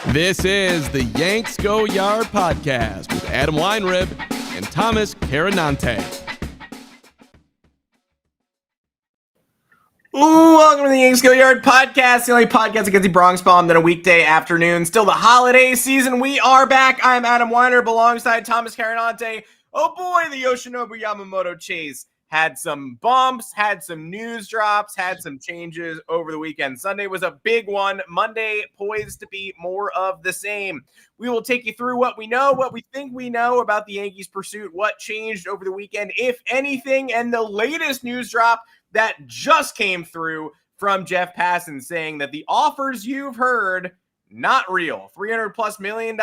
This is the Yanks Go Yard podcast with Adam Weinrib and Thomas Carinante. Welcome to the Yanks Go Yard podcast, the only podcast that gets the Bronx bombed on a weekday afternoon. Still the holiday season. We are back. I'm Adam Weinrib alongside Thomas Carinante. Oh boy, the Yoshinobu Yamamoto chase had some bumps, had some news drops, had some changes over the weekend. Sunday was a big one. Monday poised to be more of the same. We will take you through what we know, what we think we know about the Yankees' pursuit, what changed over the weekend, if anything, and the latest news drop that just came through from Jeff Passan saying that the offers you've heard, not real. $300+ million.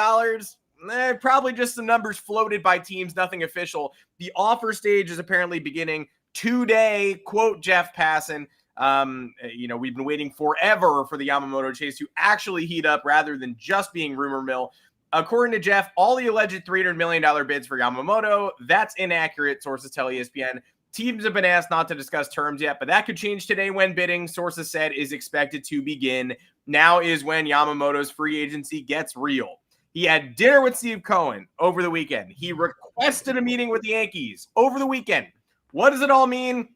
Probably just some numbers floated by teams, nothing official. The offer stage is apparently beginning today, quote Jeff Passan. We've been waiting forever for the Yamamoto chase to actually heat up rather than just being rumor mill. According to Jeff, all the alleged $300 million bids for Yamamoto, that's inaccurate, sources tell ESPN. Teams have been asked not to discuss terms yet, but that could change today when bidding, sources said, is expected to begin. Now is when Yamamoto's free agency gets real. He had dinner with Steve Cohen over the weekend. He requested a meeting with the Yankees over the weekend. What does it all mean?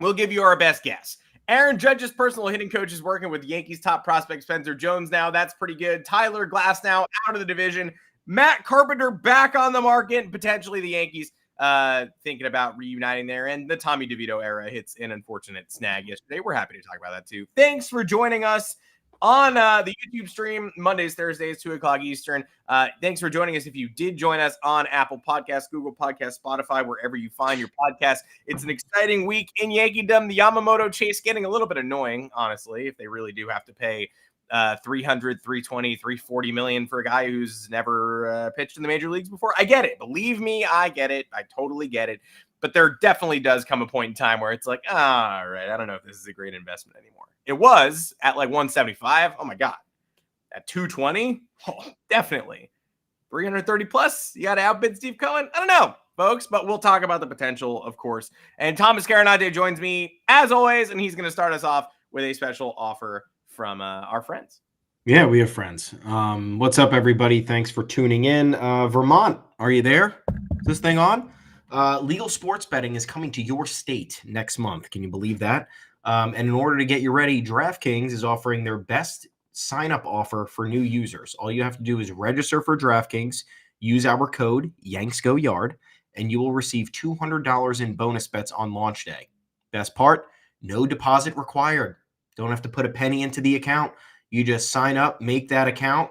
We'll give you our best guess. Aaron Judge's personal hitting coach is working with Yankees top prospect Spencer Jones now. That's pretty good. Tyler Glasnow out of the division. Matt Carpenter back on the market. Potentially the Yankees thinking about reuniting there. And the Tommy DeVito era hits an unfortunate snag yesterday. We're happy to talk about that too. Thanks for joining us on the YouTube stream, Mondays, Thursdays, 2 o'clock Eastern. Thanks for joining us. If you did join us on Apple Podcasts, Google Podcasts, Spotify, wherever you find your podcast, it's an exciting week in Yankeedom. The Yamamoto chase getting a little bit annoying, honestly, if they really do have to pay $300, $320, $340 million for a guy who's never pitched in the major leagues before. I get it. Believe me, I get it. I totally get it. But there definitely does come a point in time where it's like, all right, I don't know if this is a great investment anymore. It was at like 175. Oh my God. At 220? Oh, definitely. 330 plus? You got to outbid Steve Cohen? I don't know, folks, but we'll talk about the potential, of course. And Thomas Carinante joins me as always, and he's going to start us off with a special offer from our friends. Yeah, we have friends. What's up, everybody? Thanks for tuning in. Vermont, are you there? Is this thing on? Legal sports betting is coming to your state next month. Can you believe that? And in order to get you ready, DraftKings is offering their best sign-up offer for new users. All you have to do is register for DraftKings, use our code Yanks Go Yard, and you will receive $200 in bonus bets on launch day. Best part, no deposit required. Don't have to put a penny into the account. You just sign up, make that account,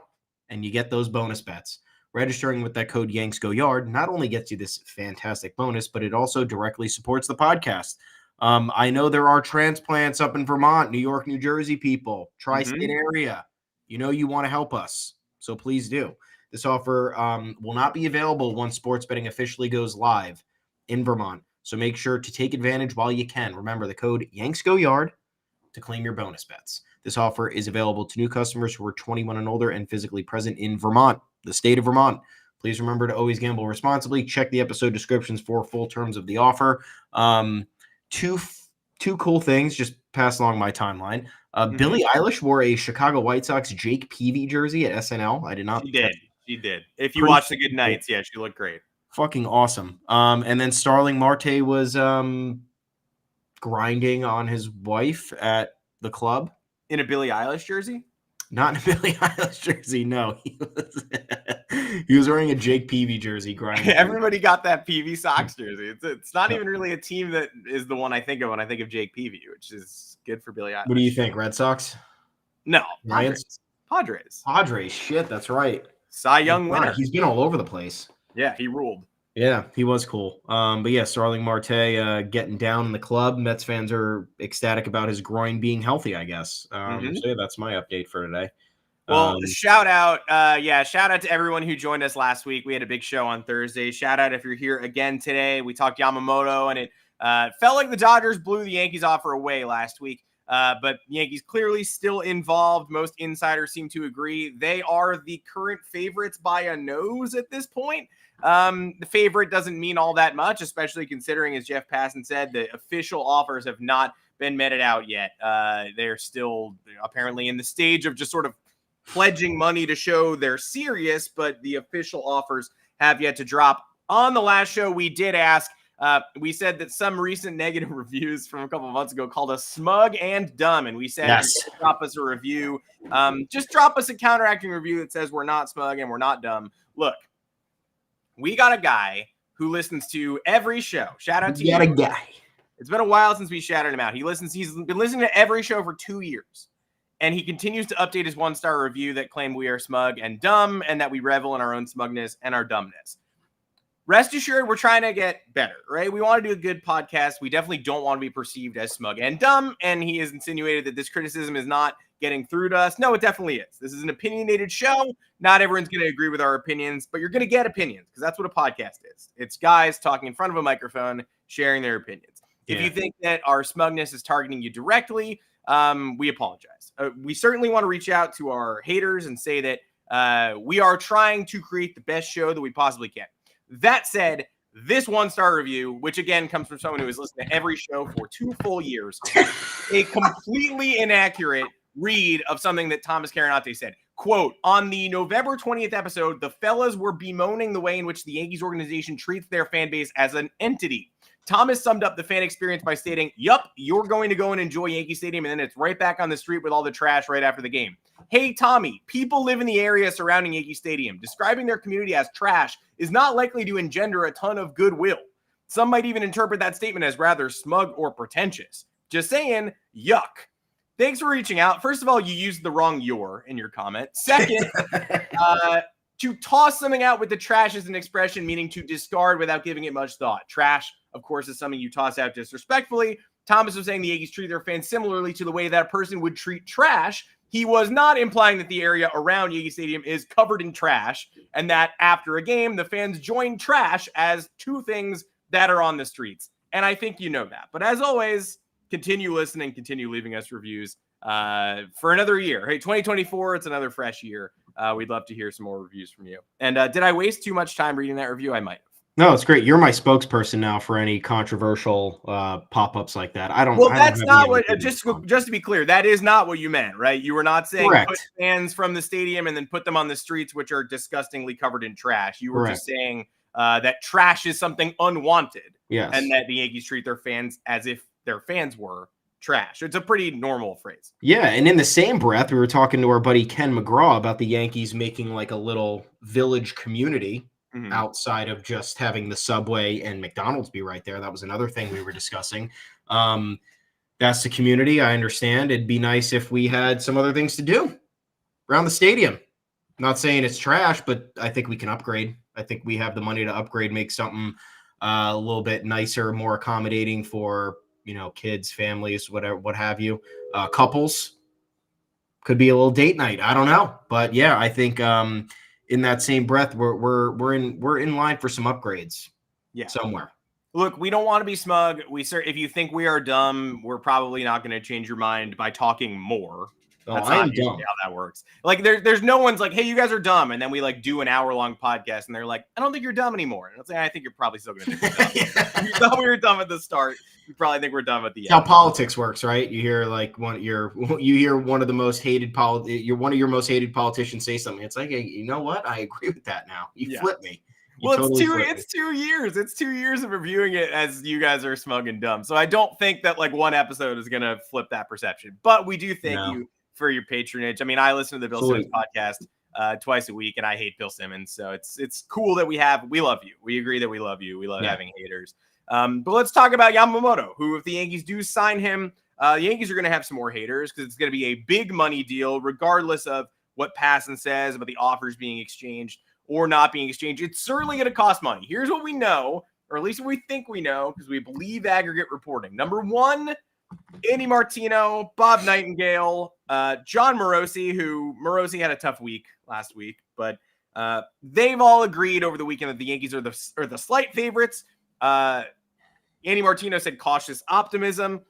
and you get those bonus bets. Registering with that code Yanks Go Yard not only gets you this fantastic bonus, but it also directly supports the podcast. I know there are transplants up in Vermont, New York, New Jersey people, tri-state area. You know you want to help us, so please do. This offer will not be available once sports betting officially goes live in Vermont, so make sure to take advantage while you can. Remember the code Yanks Go Yard to claim your bonus bets. This offer is available to new customers who are 21 and older and physically present in Vermont, the state of Vermont. Please remember to always gamble responsibly. Check the episode descriptions for full terms of the offer. Two cool things just passed along my timeline. Billie Eilish wore a Chicago White Sox Jake Peavy jersey at SNL. I did not. She did. If you watch the Good Nights, yeah, she looked great. Fucking awesome. And then Starling Marte was grinding on his wife at the club. In a Billie Eilish jersey? Not in a Billie Eilish jersey, no. He was wearing a Jake Peavy jersey. Grinding. Everybody got that Peavy Sox jersey. It's not even really a team that is the one I think of when I think of Jake Peavy, which is good for Billie Eilish. What do you think, Red Sox? No. Padres. Shit, that's right. Cy Young winner. He's been all over the place. Yeah, he ruled. Yeah, he was cool. But yeah, Starling Marte getting down in the club. Mets fans are ecstatic about his groin being healthy, I guess. So yeah, that's my update for today. Well, shout out to everyone who joined us last week. We had a big show on Thursday. Shout out if you're here again today. We talked Yamamoto, and it felt like the Dodgers blew the Yankees offer away last week. But Yankees clearly still involved. Most insiders seem to agree. They are the current favorites by a nose at this point. The favorite doesn't mean all that much, especially considering, as Jeff Passan said, the official offers have not been meted out yet. They're still apparently in the stage of just sort of pledging money to show they're serious, but the official offers have yet to drop. On the last show, we did ask, we said that some recent negative reviews from a couple of months ago called us smug and dumb. And we said, Yes. drop us a review. Just drop us a counteracting review that says we're not smug and we're not dumb. Look, we got a guy who listens to every show. Shout out to you. Got a guy. It's been a while since we shouted him out. He's been listening to every show for 2 years. And he continues to update his 1-star review that claimed we are smug and dumb and that we revel in our own smugness and our dumbness. Rest assured, we're trying to get better, right? We want to do a good podcast. We definitely don't want to be perceived as smug and dumb. And he has insinuated that this criticism is not getting through to us. No, it definitely is. This is an opinionated show. Not everyone's going to agree with our opinions, but you're going to get opinions because that's what a podcast is. It's guys talking in front of a microphone, sharing their opinions. Yeah. If you think that our smugness is targeting you directly, we apologize. We certainly want to reach out to our haters and say that we are trying to create the best show that we possibly can. That said, this 1-star review, which again comes from someone who has listened to every show for 2 full years, a completely inaccurate read of something that Thomas Carinante said. Quote, on the November 20th episode, the fellas were bemoaning the way in which the Yankees organization treats their fan base as an entity. Thomas summed up the fan experience by stating, yup, you're going to go and enjoy Yankee Stadium, and then it's right back on the street with all the trash right after the game. Hey, Tommy, people live in the area surrounding Yankee Stadium. Describing their community as trash is not likely to engender a ton of goodwill. Some might even interpret that statement as rather smug or pretentious. Just saying, yuck. Thanks for reaching out. First of all, you used the wrong "your" in your comment. Second, to toss something out with the trash is an expression meaning to discard without giving it much thought. Trash, of course, is something you toss out disrespectfully. Thomas was saying the Yankees treat their fans similarly to the way that person would treat trash. He was not implying that the area around Yankee Stadium is covered in trash and that after a game, the fans join trash as 2 things that are on the streets. And I think you know that. But as always, continue listening, continue leaving us reviews for another year. Hey, 2024, it's another fresh year. We'd love to hear some more reviews from you. And did I waste too much time reading that review? I might have. No, it's great. You're my spokesperson now for any controversial pop-ups like that. Well, that's not what. Just to be clear, that is not what you meant, right? You were not saying Correct. Put fans from the stadium and then put them on the streets, which are disgustingly covered in trash. You were just saying that trash is something unwanted, yes, and that the Yankees treat their fans as if their fans were trash. It's a pretty normal phrase. Yeah, and in the same breath, we were talking to our buddy Ken McGraw about the Yankees making like a little village community. Mm-hmm. Outside of just having the Subway and McDonald's be right there. That was another thing we were discussing. That's the community. I understand. It'd be nice if we had some other things to do around the stadium. Not saying it's trash, but I think we can upgrade. I think we have the money to upgrade, make something a little bit nicer, more accommodating for, kids, families, whatever, what have you. Couples. Could be a little date night. I don't know. But yeah, I think in that same breath, we're in line for some upgrades. Yeah, somewhere. Look, we don't want to be smug. If you think we are dumb, we're probably not going to change your mind by talking more. That's not usually how that works. Like there's no one's like, hey, you guys are dumb, and then we like do an hour-long podcast, and they're like, I don't think you're dumb anymore. And I'll say, I think you're probably still going to think we're dumb. You thought we were dumb at the start. You probably think we're dumb at the end. How politics works, right? You hear like one of your most hated one of your most hated politicians say something. It's like, hey, you know what? I agree with that now. You flip me. It's 2 years. It's 2 years of reviewing it as you guys are smug and dumb. So I don't think that like one episode is going to flip that perception. But we do thank you for your patronage. I mean, I listen to the Bill Simmons podcast twice a week, and I hate Bill Simmons. So it's cool that we love you. We agree that we love you. We love having haters. But let's talk about Yamamoto, who, if the Yankees do sign him, the Yankees are going to have some more haters because it's going to be a big money deal, regardless of what Passan says about the offers being exchanged or not being exchanged. It's certainly going to cost money. Here's what we know, or at least what we think we know, because we believe aggregate reporting. Number 1, Andy Martino, Bob Nightingale, John Morosi, Morosi had a tough week last week, but they've all agreed over the weekend that the Yankees are the slight favorites. Andy Martino said cautious optimism.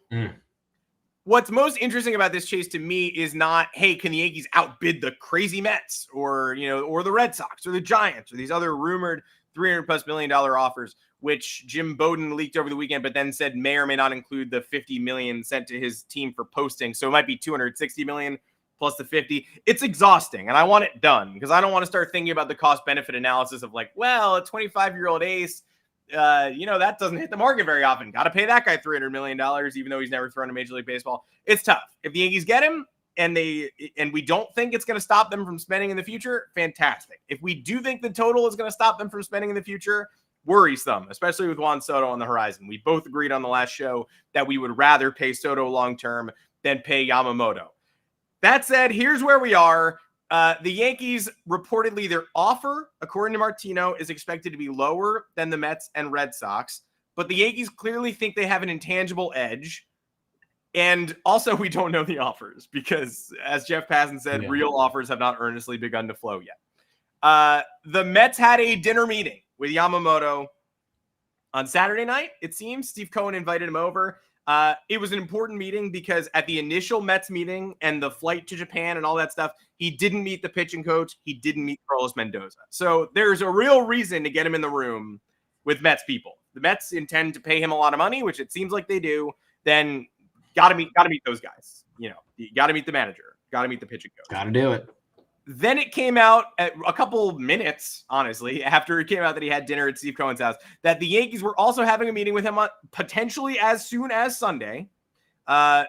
What's most interesting about this chase to me is not, hey, can the Yankees outbid the crazy Mets or the Red Sox or the Giants or these other rumored $300+ million offers, which Jim Bowden leaked over the weekend, but then said may or may not include the $50 million sent to his team for posting. So it might be $260 million plus the 50. It's exhausting, and I want it done because I don't want to start thinking about the cost-benefit analysis of like, well, a 25-year-old ace, that doesn't hit the market very often. Got to pay that guy $300 million, even though he's never thrown a Major League Baseball. It's tough. If the Yankees get him, and we don't think it's going to stop them from spending in the future, fantastic. If we do think the total is going to stop them from spending in the future, worrisome, especially with Juan Soto on the horizon. We both agreed on the last show that we would rather pay Soto long-term than pay Yamamoto. That said, here's where we are. The Yankees reportedly their offer, according to Martino, is expected to be lower than the Mets and Red Sox, but the Yankees clearly think they have an intangible edge. And also, we don't know the offers because, as Jeff Passan said, real offers have not earnestly begun to flow yet. The Mets had a dinner meeting with Yamamoto on Saturday night, it seems. Steve Cohen invited him over. It was an important meeting because at the initial Mets meeting and the flight to Japan and all that stuff, he didn't meet the pitching coach. He didn't meet Carlos Mendoza. So there's a real reason to get him in the room with Mets people. The Mets intend to pay him a lot of money, which it seems like they do. Then got to meet those guys. You got to meet the manager. Got to meet the pitching coach. Got to do it. Then it came out at a couple minutes, honestly, after it came out that he had dinner at Steve Cohen's house, that the Yankees were also having a meeting with him potentially as soon as Sunday.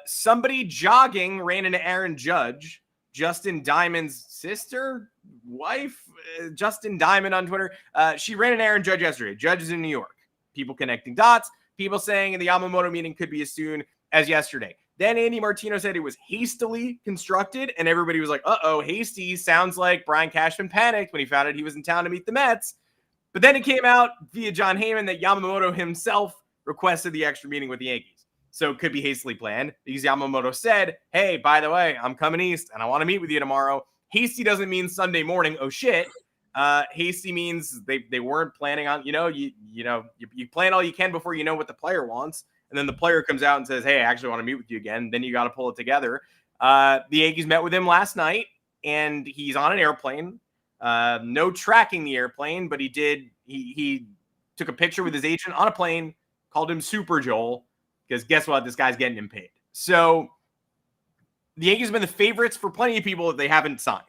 Somebody jogging ran into Aaron Judge, Justin Diamond's wife, Justin Diamond on Twitter. She ran into Aaron Judge yesterday. Judge is in New York. People connecting dots. People saying the Yamamoto meeting could be as soon as yesterday. Then Andy Martino said it was hastily constructed, and everybody was like, hasty sounds like Brian Cashman panicked when he found out he was in town to meet the Mets. But then it came out via John Heyman that Yamamoto himself requested the extra meeting with the Yankees. So it could be hastily planned because Yamamoto said, hey, by the way, I'm coming east, and I want to meet with you tomorrow. Hasty doesn't mean Sunday morning. Oh, shit. Hasty means they weren't planning on, you plan all you can before you know what the player wants. And then the player comes out and says, hey, I actually want to meet with you again. Then you got to pull it together. The Yankees met with him last night, and he's on an airplane. No tracking the airplane, but he took a picture with his agent on a plane, called him Super Joel, because guess what? This guy's getting him paid. So the Yankees have been the favorites for plenty of people that they haven't signed.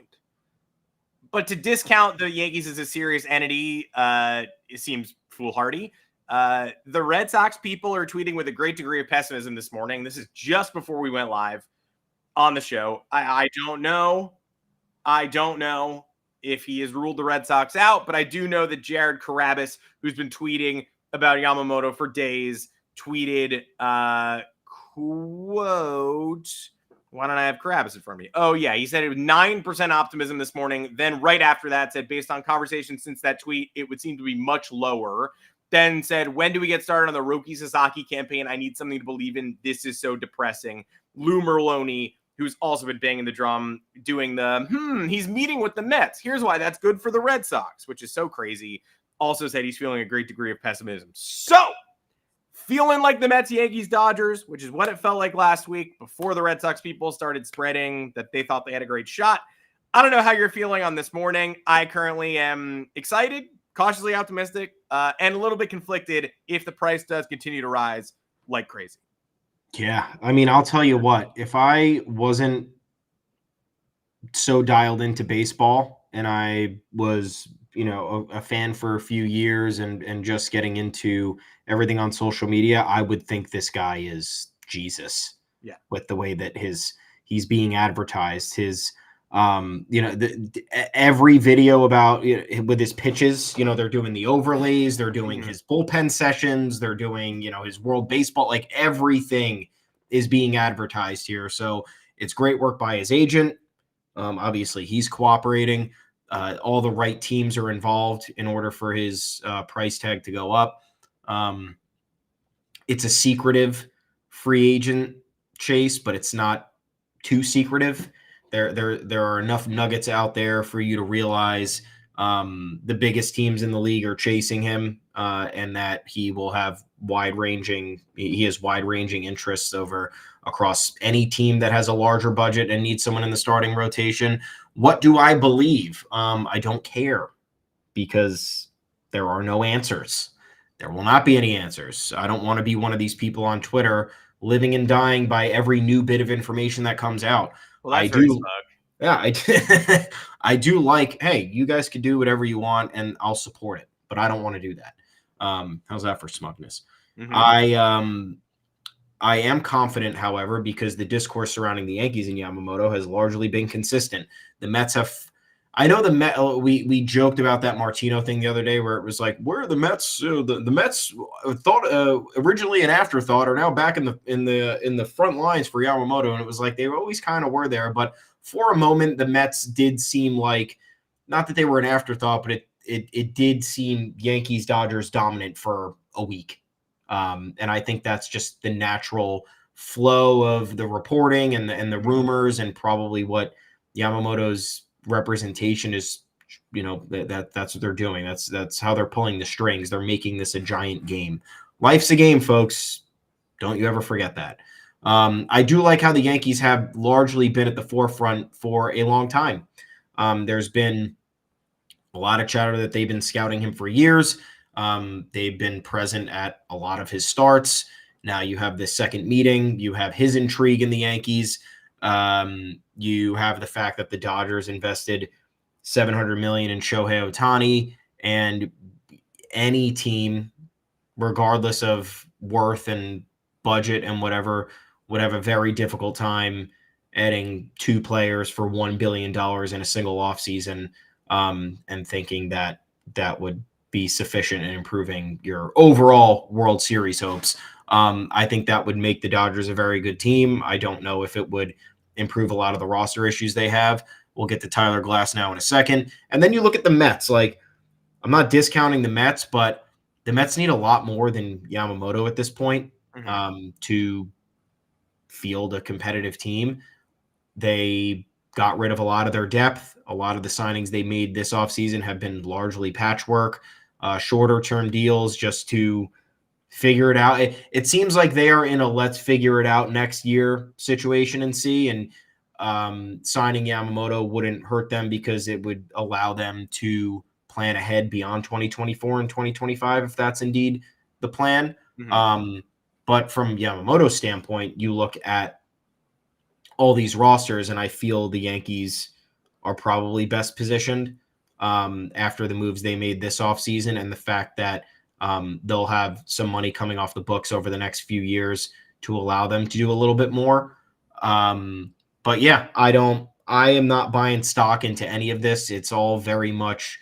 But to discount the Yankees as a serious entity, it seems foolhardy. The Red Sox people are tweeting with a great degree of pessimism this morning. This is just before we went live on the show. I don't know. I don't know if he has ruled the Red Sox out, but I do know that Jared Carabas, who's been tweeting about Yamamoto for days, tweeted, quote, why don't I have Carabas in front of me? Oh, yeah. He said it was 9% optimism this morning. Then right after that said, based on conversations since that tweet, it would seem to be much lower. Then said, when do we get started on the Roki Sasaki campaign? I need something to believe in. This is so depressing. Lou Merloni, who's also been banging the drum, doing he's meeting with the Mets. Here's why that's good for the Red Sox, which is so crazy. Also said he's feeling a great degree of pessimism. So, feeling like the Mets, Yankees, Dodgers, which is what it felt like last week before the Red Sox people started spreading that they thought they had a great shot. I don't know how you're feeling on this morning. I currently am excited, cautiously optimistic, and a little bit conflicted if the price does continue to rise like crazy. Yeah, I mean, I'll tell you what, if I wasn't so dialed into baseball and I was, a fan for a few years and just getting into everything on social media, I would think this guy is Jesus. Yeah. With the way that he's being advertised, every video about with his pitches, they're doing the overlays, they're doing his bullpen sessions, they're doing, his World Baseball, like everything is being advertised here. So it's great work by his agent. Obviously he's cooperating. All the right teams are involved in order for his price tag to go up. It's a secretive free agent chase, but it's not too secretive. There are enough nuggets out there for you to realize the biggest teams in the league are chasing him, and that he will have wide-ranging interests across any team that has a larger budget and needs someone in the starting rotation. What do I believe? I don't care, because there are no answers. There will not be any answers. I don't want to be one of these people on Twitter living and dying by every new bit of information that comes out. Well, that's very smug. Yeah, I do like, hey, you guys can do whatever you want and I'll support it, but I don't want to do that. How's that for smugness? Mm-hmm. I am confident, however, because the discourse surrounding the Yankees and Yamamoto has largely been consistent. The Mets have, I know the Met. We joked about that Martino thing the other day, where it was like, where are the Mets? The Mets thought originally an afterthought are now back in the front lines for Yamamoto, and it was like they always kind of were there, but for a moment the Mets did seem like, not that they were an afterthought, but it did seem Yankees Dodgers dominant for a week. And I think that's just the natural flow of the reporting and the rumors, and probably what Yamamoto's representation is. That's what they're doing. That's how they're pulling the strings. They're making this a giant game. Life's a game, folks. Don't you ever forget that. I do like how the Yankees have largely been at the forefront for a long time. There's been a lot of chatter that they've been scouting him for years. They've been present at a lot of his starts. Now you have this second meeting. You have his intrigue in the Yankees. You have the fact that the Dodgers invested $700 million in Shohei Ohtani, and any team, regardless of worth and budget and whatever, would have a very difficult time adding two players for $1 billion in a single offseason, and thinking that that would be sufficient in improving your overall World Series hopes. I think that would make the Dodgers a very good team. I don't know if it would improve a lot of the roster issues they have. We'll get to Tyler Glasnow in a second. And then you look at the Mets. Like, I'm not discounting the Mets, but the Mets need a lot more than Yamamoto at this point to field a competitive team. They got rid of a lot of their depth. A lot of the signings they made this offseason have been largely patchwork, shorter-term deals just to figure it out. It seems like they are in a let's figure it out next year situation and see, and signing Yamamoto wouldn't hurt them because it would allow them to plan ahead beyond 2024 and 2025 if that's indeed the plan. But from Yamamoto's standpoint, you look at all these rosters, and I feel the Yankees are probably best positioned after the moves they made this offseason, and the fact that they'll have some money coming off the books over the next few years to allow them to do a little bit more. But yeah, I am not buying stock into any of this. It's all very much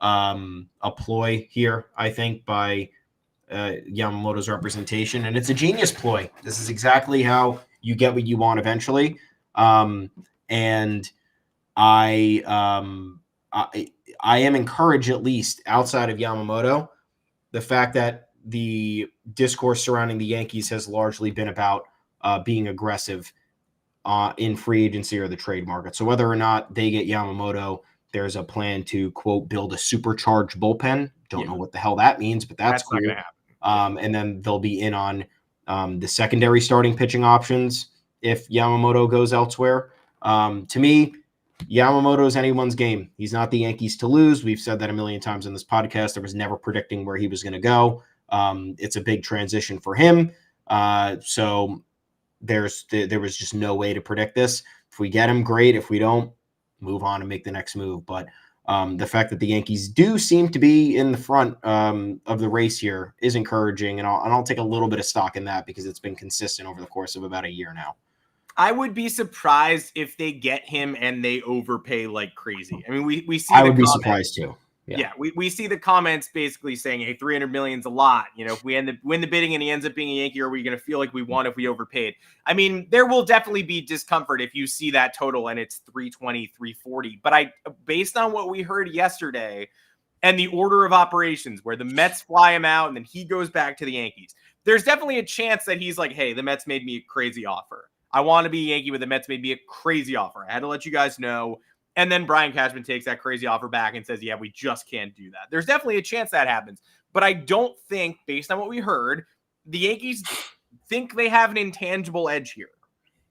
a ploy here, I think, by Yamamoto's representation, and it's a genius ploy. This is exactly how you get what you want eventually. And I am encouraged, at least outside of Yamamoto, the fact that the discourse surrounding the Yankees has largely been about being aggressive in free agency or the trade market. So whether or not they get Yamamoto, there's a plan to, quote, build a supercharged bullpen. Don't know what the hell that means, but that's cool. Not gonna happen. And then they'll be in on the secondary starting pitching options if Yamamoto goes elsewhere. To me, Yamamoto is anyone's game. He's not the Yankees to lose. We've said that a million times in this podcast. There was never predicting where he was going to go. It's a big transition for him. So there was just no way to predict this. If we get him, great. If we don't, move on and make the next move. But the fact that the Yankees do seem to be in the front of the race here is encouraging, and I'll take a little bit of stock in that because it's been consistent over the course of about a year now. I would be surprised if they get him and they overpay like crazy. I mean, we see. I would be surprised too. Yeah, we see the comments basically saying, "Hey, $300 million's a lot. You know, if we win the bidding and he ends up being a Yankee, are we going to feel like we won if we overpaid?" I mean, there will definitely be discomfort if you see that total and it's 320, 340. But based on what we heard yesterday and the order of operations, where the Mets fly him out and then he goes back to the Yankees, there's definitely a chance that he's like, "Hey, the Mets made me a crazy offer. I want to be a Yankee, but the Mets made me a crazy offer. I had to let you guys know." And then Brian Cashman takes that crazy offer back and says, "Yeah, we just can't do that." There's definitely a chance that happens. But I don't think, based on what we heard, the Yankees think they have an intangible edge here.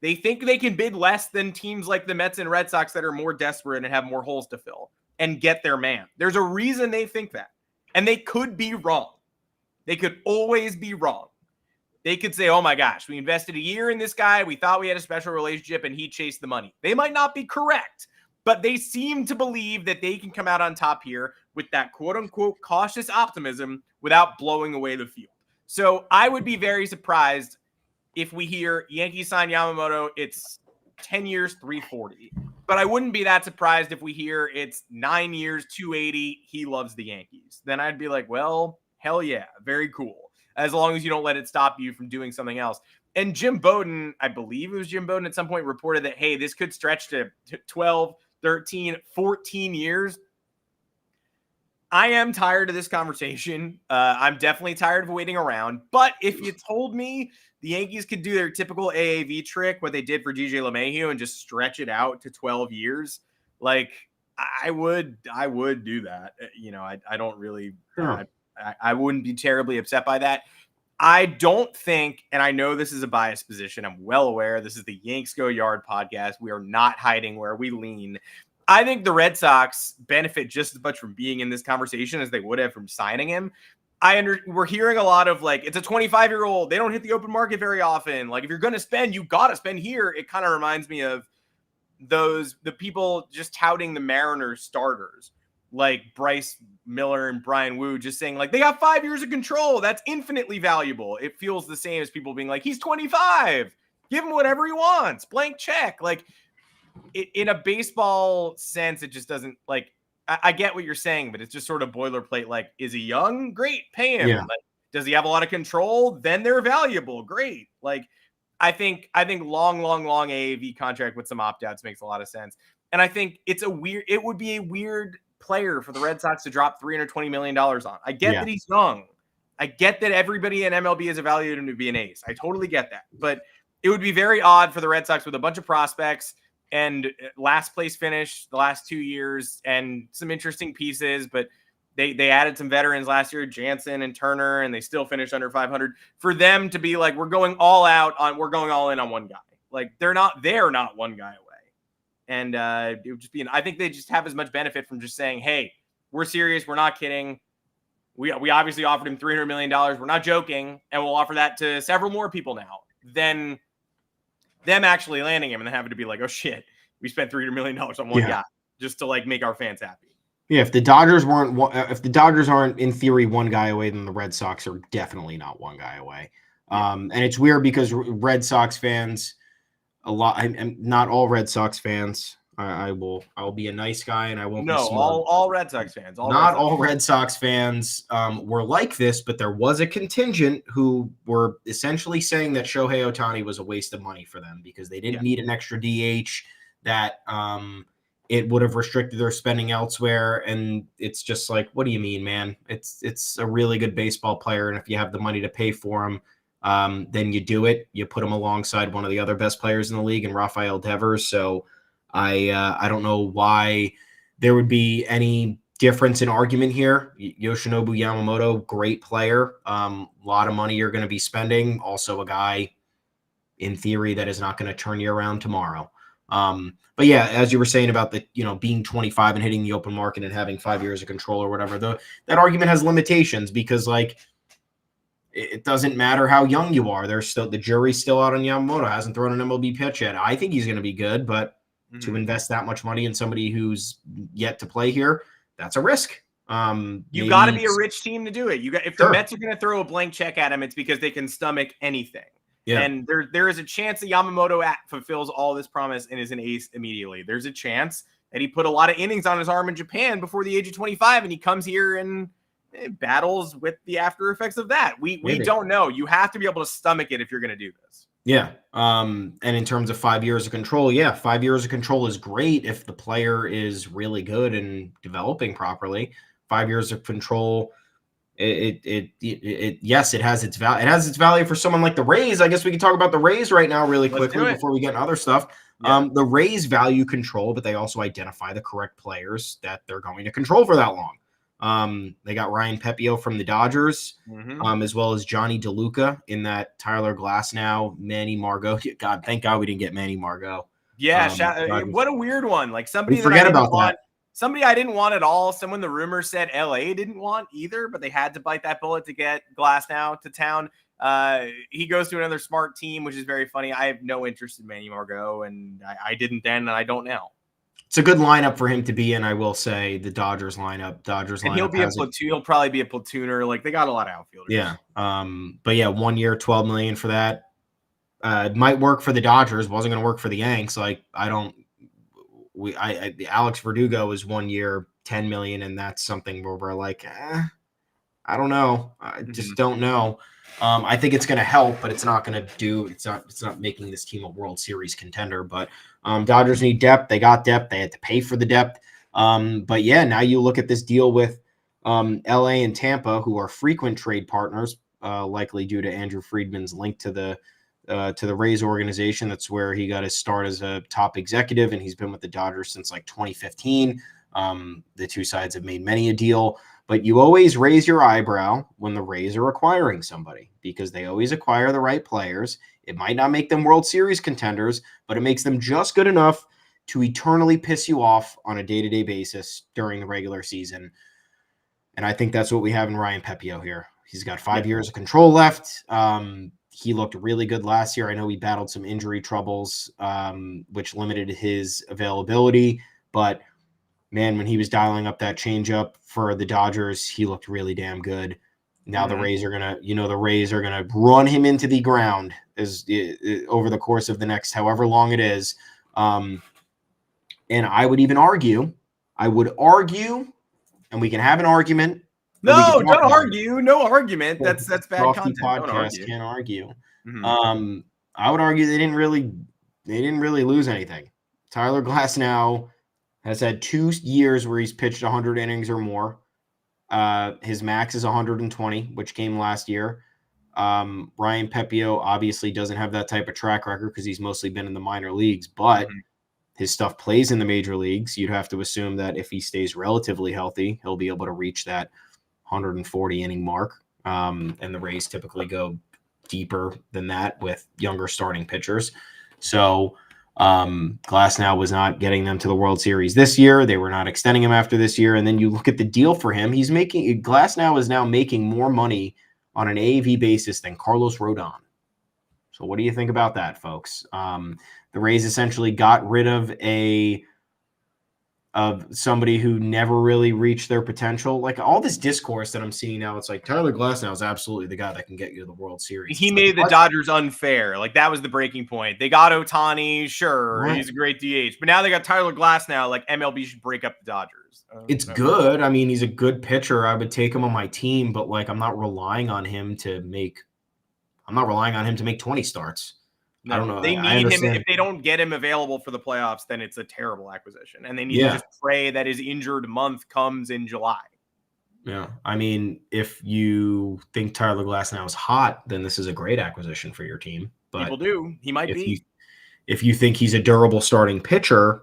They think they can bid less than teams like the Mets and Red Sox that are more desperate and have more holes to fill and get their man. There's a reason they think that. And they could be wrong. They could always be wrong. they could say, oh my gosh, we invested a year in this guy. We thought we had a special relationship and he chased the money. They might not be correct, but they seem to believe that they can come out on top here with that quote unquote cautious optimism without blowing away the field. So I would be very surprised if we hear Yankees sign Yamamoto, it's 10 years, 340. But I wouldn't be that surprised if we hear it's 9 years, 280. He loves the Yankees. Then I'd be like, well, hell yeah, very cool. As long as you don't let it stop you from doing something else. And Jim Bowden, I believe it was Jim Bowden at some point reported that, hey, this could stretch to 12, 13, 14 years. I am tired of this conversation. I'm definitely tired of waiting around. But if you told me the Yankees could do their typical AAV trick, what they did for DJ LeMahieu, and just stretch it out to 12 years, like I would do that. You know, I don't really, I wouldn't be terribly upset by that. I don't think, and I know this is a biased position, I'm well aware, this is the Yanks Go Yard podcast. We are not hiding where we lean. I think the Red Sox benefit just as much from being in this conversation as they would have from signing him. We're hearing a lot of like, it's a 25-year-old. They don't hit the open market very often. Like, if you're going to spend, you got to spend here. It kind of reminds me of the people just touting the Mariners starters, like Bryce Miller and Brian Wu, just saying like, they got 5 years of control. That's infinitely valuable. It feels the same as people being like, he's 25. Give him whatever he wants. Blank check. Like, in a baseball sense, it just doesn't, like, I get what you're saying, but it's just sort of boilerplate. Like, is he young? Great. Pay him. Yeah. Like, does he have a lot of control? Then they're valuable. Great. Like, I think long AAV contract with some opt-outs makes a lot of sense. And I think it would be a weird player for the Red Sox to drop $320 million on. I get that he's young. I get that everybody in MLB has evaluated him to be an ace. I totally get that. But it would be very odd for the Red Sox with a bunch of prospects and last place finish the last 2 years and some interesting pieces, but they added some veterans last year, Jansen and Turner, and they still finished under 500. For them to be like, we're going all in on one guy. Like, they're not one guy away. And it would just be, I think they just have as much benefit from just saying, hey, we're serious. We're not kidding. We obviously offered him $300 million. We're not joking. And we'll offer that to several more people now. Then them actually landing him and then having to be like, oh shit, we spent $300 million on one guy just to like make our fans happy. Yeah, if the Dodgers aren't in theory one guy away, then the Red Sox are definitely not one guy away. And it's weird because Red Sox fans, I'm not all Red Sox fans. I'll be a nice guy and I won't be smart. all Red Sox fans. All Red Sox fans were like this, but there was a contingent who were essentially saying that Shohei Ohtani was a waste of money for them because they didn't need an extra DH, that it would have restricted their spending elsewhere. And it's just like, what do you mean, man? It's a really good baseball player, and if you have the money to pay for him, then you do it. You put him alongside one of the other best players in the league, and Rafael Devers. So I don't know why there would be any difference in argument here. Yoshinobu Yamamoto, great player. A lot of money you're going to be spending. Also a guy, in theory, that is not going to turn you around tomorrow. But yeah, as you were saying about the, being 25 and hitting the open market and having 5 years of control or whatever, that argument has limitations because, like, it doesn't matter how young you are. The jury's still out on Yamamoto. Hasn't thrown an MLB pitch yet. I think he's going to be good, but to invest that much money in somebody who's yet to play here, that's a risk. You got to be a rich team to do it. If the Mets are going to throw a blank check at him, it's because they can stomach anything. Yeah. And there is a chance that Yamamoto fulfills all this promise and is an ace immediately. There's a chance that he put a lot of innings on his arm in Japan before the age of 25, and he comes here and battles with the after effects of that. We don't know. You have to be able to stomach it if you're going to do this. Yeah. And in terms of 5 years of control, 5 years of control is great if the player is really good and developing properly. 5 years of control, yes, it has its value. It has its value for someone like the Rays. I guess we can talk about the Rays right now really quickly before we get into other stuff. Yeah. The Rays value control, but they also identify the correct players that they're going to control for that long. They got Ryan Pepio from the Dodgers, as well as Johnny DeLuca in that Tyler Glasnow, Manny Margot. God, thank God we didn't get Manny Margot. Yeah, what a weird one. Like somebody forget about that. somebody I didn't want at all. Someone the rumors said LA didn't want either, but they had to bite that bullet to get Glasnow to town. He goes to another smart team, which is very funny. I have no interest in Manny Margot, and I didn't then, and I don't now. It's a good lineup for him to be in, I will say. The Dodgers lineup. And he'll be a platoon. He'll probably be a platooner. Like, they got a lot of outfielders. Yeah. But yeah, 1 year, $12 million for that. It might work for the Dodgers. Wasn't going to work for the Yanks. Like, Alex Verdugo is 1 year, $10 million, and that's something where we're like, I don't know. I just don't know. I think it's going to help, but it's not going to do. It's not making this team a World Series contender. But Dodgers need depth. They got depth. They had to pay for the depth. But yeah, now you look at this deal with LA and Tampa, who are frequent trade partners, likely due to Andrew Friedman's link to the Rays organization. That's where he got his start as a top executive, and he's been with the Dodgers since like 2015. The two sides have made many a deal. But you always raise your eyebrow when the Rays are acquiring somebody, because they always acquire the right players. It might not make them World Series contenders, but it makes them just good enough to eternally piss you off on a day-to-day basis during the regular season. And I think that's what we have in Ryan Pepiot here. He's got 5 years of control left. He looked really good last year. I know he battled some injury troubles, which limited his availability, but man, when he was dialing up that changeup for the Dodgers, he looked really damn good. Now the Rays are gonna run him into the ground over the course of the next however long it is. And I would argue, and we can have an argument. No, don't argue. No argument. That's bad content. Podcast can't argue. I would argue they didn't really lose anything. Tyler Glasnow has had 2 years where he's pitched 100 innings or more. His max is 120, which came last year. Ryan Pepiot obviously doesn't have that type of track record because he's mostly been in the minor leagues, but his stuff plays in the major leagues. You'd have to assume that if he stays relatively healthy, he'll be able to reach that 140 inning mark. And the Rays typically go deeper than that with younger starting pitchers. So Glasnow was not getting them to the World Series this year. They were not extending him after this year. And then you look at the deal for him. Glasnow is now making more money on an AAV basis than Carlos Rodon. So what do you think about that, folks? The Rays essentially got rid of somebody who never really reached their potential. Like, all this discourse that I'm seeing now, it's like Tyler Glasnow is absolutely the guy that can get you to the World Series. He made the Dodgers unfair. Like, that was the breaking point. They got Ohtani, sure, right. He's a great DH, but now they got Tyler Glasnow. Like, MLB should break up the Dodgers. It's good. I mean, he's a good pitcher. I would take him on my team, but like, I'm not relying on him to make 20 starts. No, I don't know. They need him. If they don't get him available for the playoffs, then it's a terrible acquisition. And they need to just pray that his injured month comes in July. Yeah. I mean, if you think Tyler Glasnow is hot, then this is a great acquisition for your team. But people do. He might be. If you think he's a durable starting pitcher,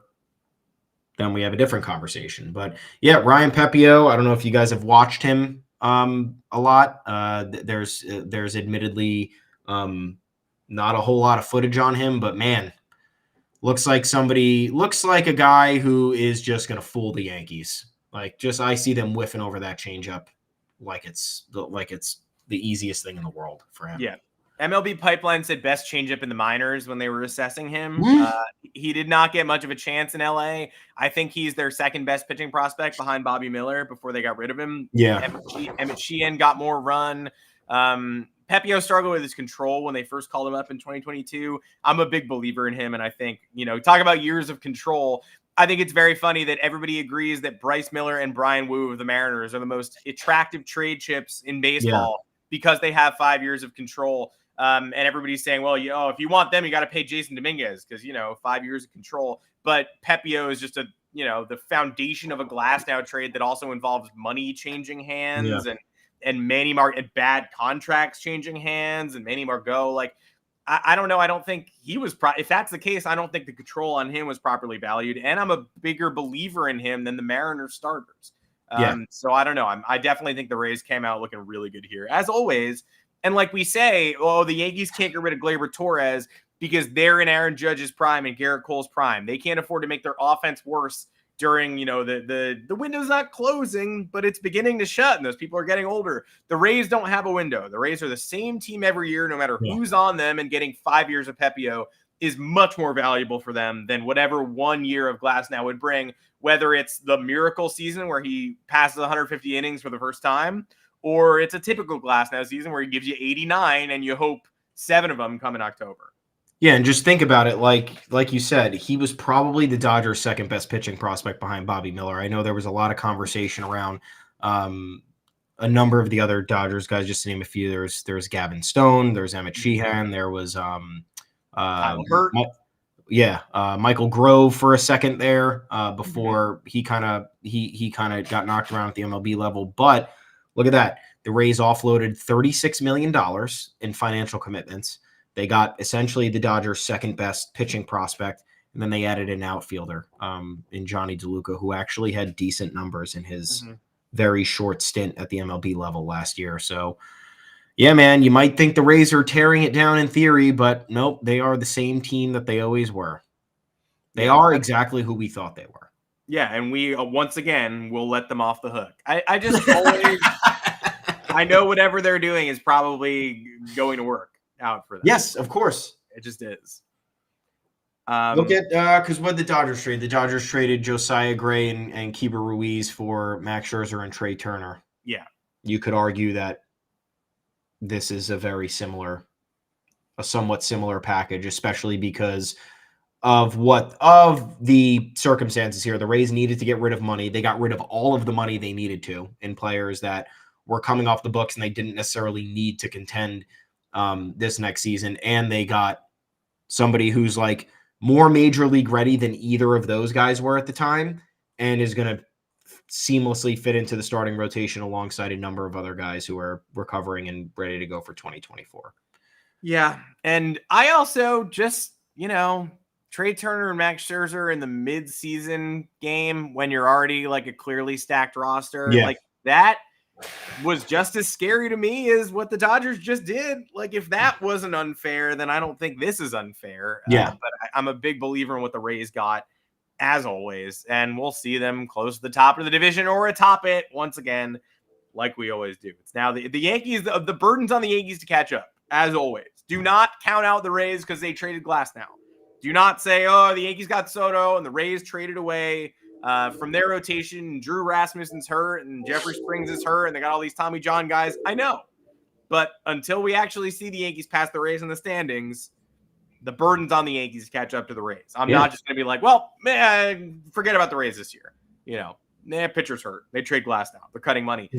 then we have a different conversation. But yeah, Ryan Pepiot, I don't know if you guys have watched him a lot. There's admittedly not a whole lot of footage on him, but man, looks like a guy who is just going to fool the Yankees. I see them whiffing over that changeup like it's the easiest thing in the world for him. Yeah. MLB Pipeline said best changeup in the minors when they were assessing him. He did not get much of a chance in LA. I think he's their second best pitching prospect behind Bobby Miller before they got rid of him. Yeah. Emmett Sheehan got more run. Pepiot struggled with his control when they first called him up in 2022. I'm a big believer in him. And I think, talk about years of control. I think it's very funny that everybody agrees that Bryce Miller and Brian Wu of the Mariners are the most attractive trade chips in baseball because they have 5 years of control. And everybody's saying, well, if you want them, you got to pay Jason Dominguez because, 5 years of control. But Pepiot is just the foundation of a Glasnow trade that also involves money changing hands and Manny Margot and bad contracts changing hands and Manny Margot. Like, I don't know. I don't think he was if that's the case, I don't think the control on him was properly valued. And I'm a bigger believer in him than the Mariners starters. So I don't know. I definitely think the Rays came out looking really good here, as always. And like we say, the Yankees can't get rid of Gleyber Torres because they're in Aaron Judge's prime and Garrett Cole's prime. They can't afford to make their offense worse during, the window's not closing, but it's beginning to shut, and those people are getting older. The Rays don't have a window. The Rays are the same team every year, no matter who's on them, and getting 5 years of Pepio is much more valuable for them than whatever 1 year of Glasnow would bring, whether it's the miracle season where he passes 150 innings for the first time, or it's a typical Glasnow season where he gives you 89 and you hope 7 of them come in October. Yeah, and just think about it. Like you said, he was probably the Dodgers' second best pitching prospect behind Bobby Miller. I know there was a lot of conversation around a number of the other Dodgers guys, just to name a few. There's Gavin Stone, there's Emmett Sheehan, there was Michael Grove for a second there before he kind of got knocked around at the MLB level. But look at that. The Rays offloaded $36 million in financial commitments. They got essentially the Dodgers' second best pitching prospect, and then they added an outfielder in Johnny DeLuca, who actually had decent numbers in his very short stint at the MLB level last year. So, yeah, man, you might think the Rays are tearing it down in theory, but nope, they are the same team that they always were. They are exactly who we thought they were. Yeah, and we, once again, will let them off the hook. I just always – I know whatever they're doing is probably going to work out for them. Yes, of course. It just is. Look at because what did the Dodgers trade? The Dodgers traded Josiah Gray and Keeper Ruiz for Max Scherzer and Trey Turner. Yeah. You could argue that this is a somewhat similar package, especially because of the circumstances here. The Rays needed to get rid of money. They got rid of all of the money they needed to in players that were coming off the books and they didn't necessarily need to contend this next season. And they got somebody who's like more major league ready than either of those guys were at the time and is going to seamlessly fit into the starting rotation alongside a number of other guys who are recovering and ready to go for 2024. Yeah. And I also just, Trey Turner and Max Scherzer in the mid-season game when you're already like a clearly stacked roster, like that was just as scary to me as what the Dodgers just did. Like if that wasn't unfair, then I don't think this is unfair. Yeah. But I'm a big believer in what the Rays got as always. And we'll see them close to the top of the division or atop it once again, like we always do. It's now the Yankees, the burden's on the Yankees to catch up as always. Do not count out the Rays because they traded Glasnow. Do not say, oh, the Yankees got Soto and the Rays traded away from their rotation. Drew Rasmussen's hurt and Jeffrey Springs is hurt and they got all these Tommy John guys. I know. But until we actually see the Yankees pass the Rays in the standings, the burden's on the Yankees to catch up to the Rays. I'm not just going to be like, well, man, forget about the Rays this year. Pitcher's hurt. They trade Glasnow. They're cutting money.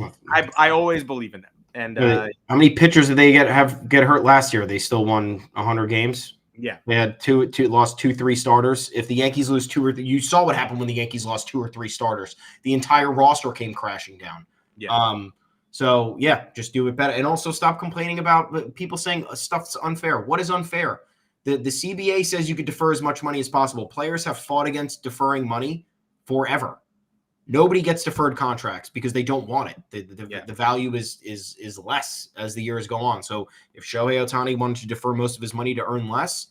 I always believe in them. And how many pitchers did they get hurt last year? They still won 100 games. Yeah, they had lost 2-3 starters. If the Yankees lose you saw what happened when the Yankees lost 2 or 3 starters. The entire roster came crashing down. Yeah. So yeah, just do it better, and also stop complaining about people saying stuff's unfair. What is unfair? The CBA says you could defer as much money as possible. Players have fought against deferring money forever. Nobody gets deferred contracts because they don't want it. The value is less as the years go on. So if Shohei Ohtani wanted to defer most of his money to earn less,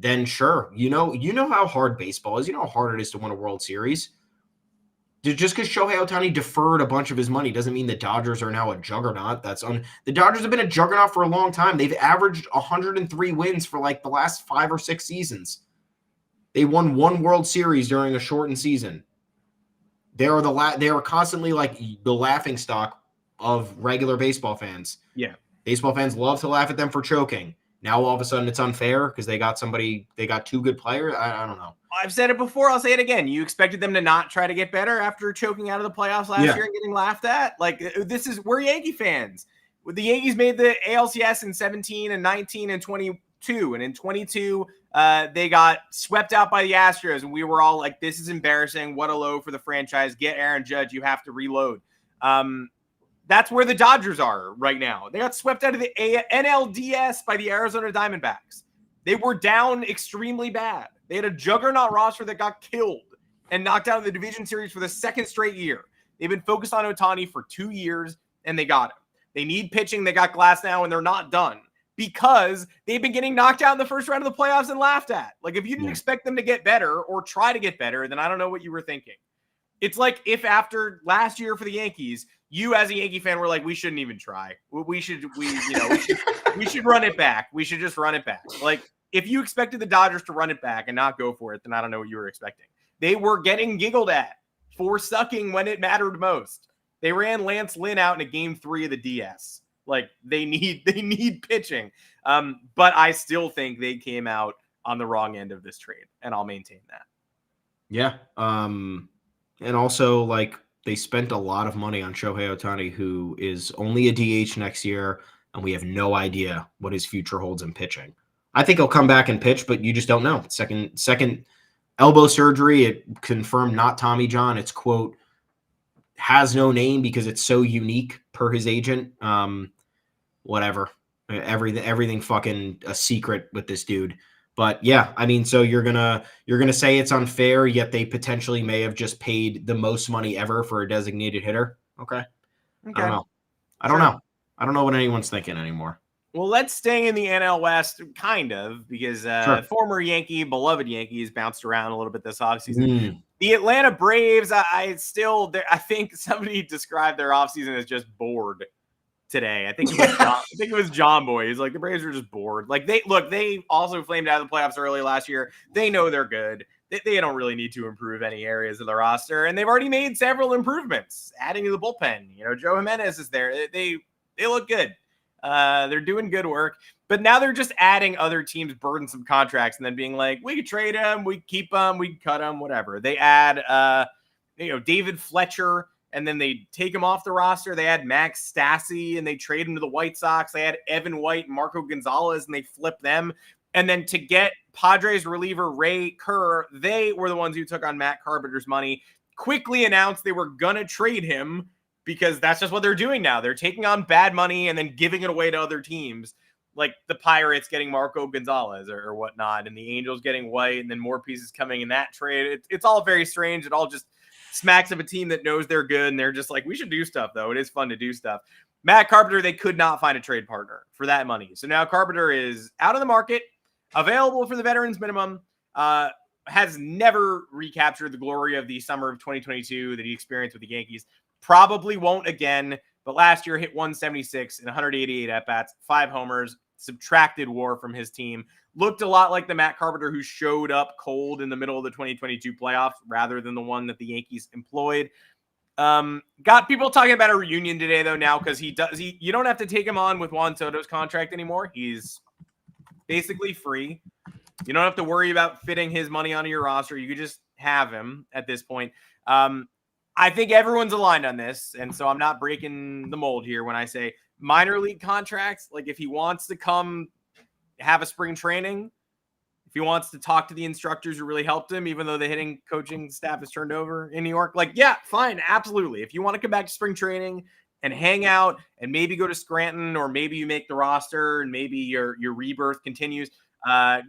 then sure. You know how hard baseball is. You know how hard it is to win a World Series. Just because Shohei Ohtani deferred a bunch of his money doesn't mean the Dodgers are now a juggernaut. The Dodgers have been a juggernaut for a long time. They've averaged 103 wins for like the last 5 or 6 seasons. They won 1 World Series during a shortened season. They are constantly like the laughingstock of regular baseball fans. Yeah. Baseball fans love to laugh at them for choking. Now all of a sudden it's unfair because they got 2 good players. I don't know. I've said it before. I'll say it again. You expected them to not try to get better after choking out of the playoffs last year and getting laughed at. Like we're Yankee fans. The Yankees made the ALCS in 17 and 19 and 22. And in 22, they got swept out by the Astros. And we were all like, this is embarrassing. What a low for the franchise. Get Aaron Judge. You have to reload. That's where the Dodgers are right now. They got swept out of the NLDS by the Arizona Diamondbacks. They were down extremely bad. They had a juggernaut roster that got killed and knocked out of the division series for the 2nd straight year. They've been focused on Ohtani for 2 years, and they got him. They need pitching. They got Glasnow, and they're not done. because they've been getting knocked out in the first round of the playoffs and laughed at. Like, if you didn't expect them to get better or try to get better, then I don't know what you were thinking. It's like if after last year for the Yankees, you as a Yankee fan were like, we shouldn't even try. We should run it back. We should just run it back. Like, if you expected the Dodgers to run it back and not go for it, then I don't know what you were expecting. They were getting giggled at for sucking when it mattered most. They ran Lance Lynn out in a game 3 of the DS. Like, they need pitching. But I still think they came out on the wrong end of this trade, and I'll maintain that. Yeah. And also, like, they spent a lot of money on Shohei Ohtani, who is only a DH next year, and we have no idea what his future holds in pitching. I think he'll come back and pitch, but you just don't know. Second elbow surgery, it confirmed not Tommy John. It's, quote, has no name because it's so unique per his agent. Whatever. Everything fucking a secret with this dude. But yeah, I mean, so you're gonna say it's unfair, yet they potentially may have just paid the most money ever for a designated hitter. Okay. I don't know. I don't know what anyone's thinking anymore. Well, let's stay in the NL West, kind of, because former Yankee, beloved Yankees, bounced around a little bit this offseason. The Atlanta Braves, I think somebody described their offseason as just bored today. I think it was John Boy. He's like, the Braves are just bored. Like, they also flamed out of the playoffs early last year. They know they're good. They don't really need to improve any areas of the roster, and they've already made several improvements, adding to the bullpen. Joe Jimenez is there. They look good. They're doing good work, but now they're just adding other teams' burdensome contracts and then being like, we could trade them, we keep them, we cut them, whatever. They add, David Fletcher, and then they take him off the roster. They add Max Stassi and they trade him to the White Sox. They add Evan White and Marco Gonzalez and they flip them. And then to get Padres reliever Ray Kerr, they were the ones who took on Matt Carpenter's money, quickly announced they were going to trade him because that's just what they're doing now. They're taking on bad money and then giving it away to other teams, like the Pirates getting Marco Gonzalez or whatnot, and the Angels getting White, and then more pieces coming in that trade. It's all very strange. It all just smacks of a team that knows they're good, and they're just like, we should do stuff, though. It is fun to do stuff. Matt Carpenter, they could not find a trade partner for that money. So now Carpenter is out of the market, available for the veterans minimum, has never recaptured the glory of the summer of 2022 that he experienced with the Yankees. Probably won't again, but last year hit 176 in 188 at-bats, 5 homers, subtracted WAR from his team. Looked a lot like the Matt Carpenter who showed up cold in the middle of the 2022 playoffs rather than the one that the Yankees employed. Got people talking about a reunion today, though, now, because you don't have to take him on with Juan Soto's contract anymore. He's basically free. You don't have to worry about fitting his money onto your roster. You could just have him at this point. I think everyone's aligned on this, and so I'm not breaking the mold here when I say minor league contracts. Like, if he wants to come have a spring training, if he wants to talk to the instructors who really helped him, even though the hitting coaching staff is turned over in New York, like, yeah, fine, absolutely. If you want to come back to spring training and hang out and maybe go to Scranton, or maybe you make the roster and maybe your rebirth continues,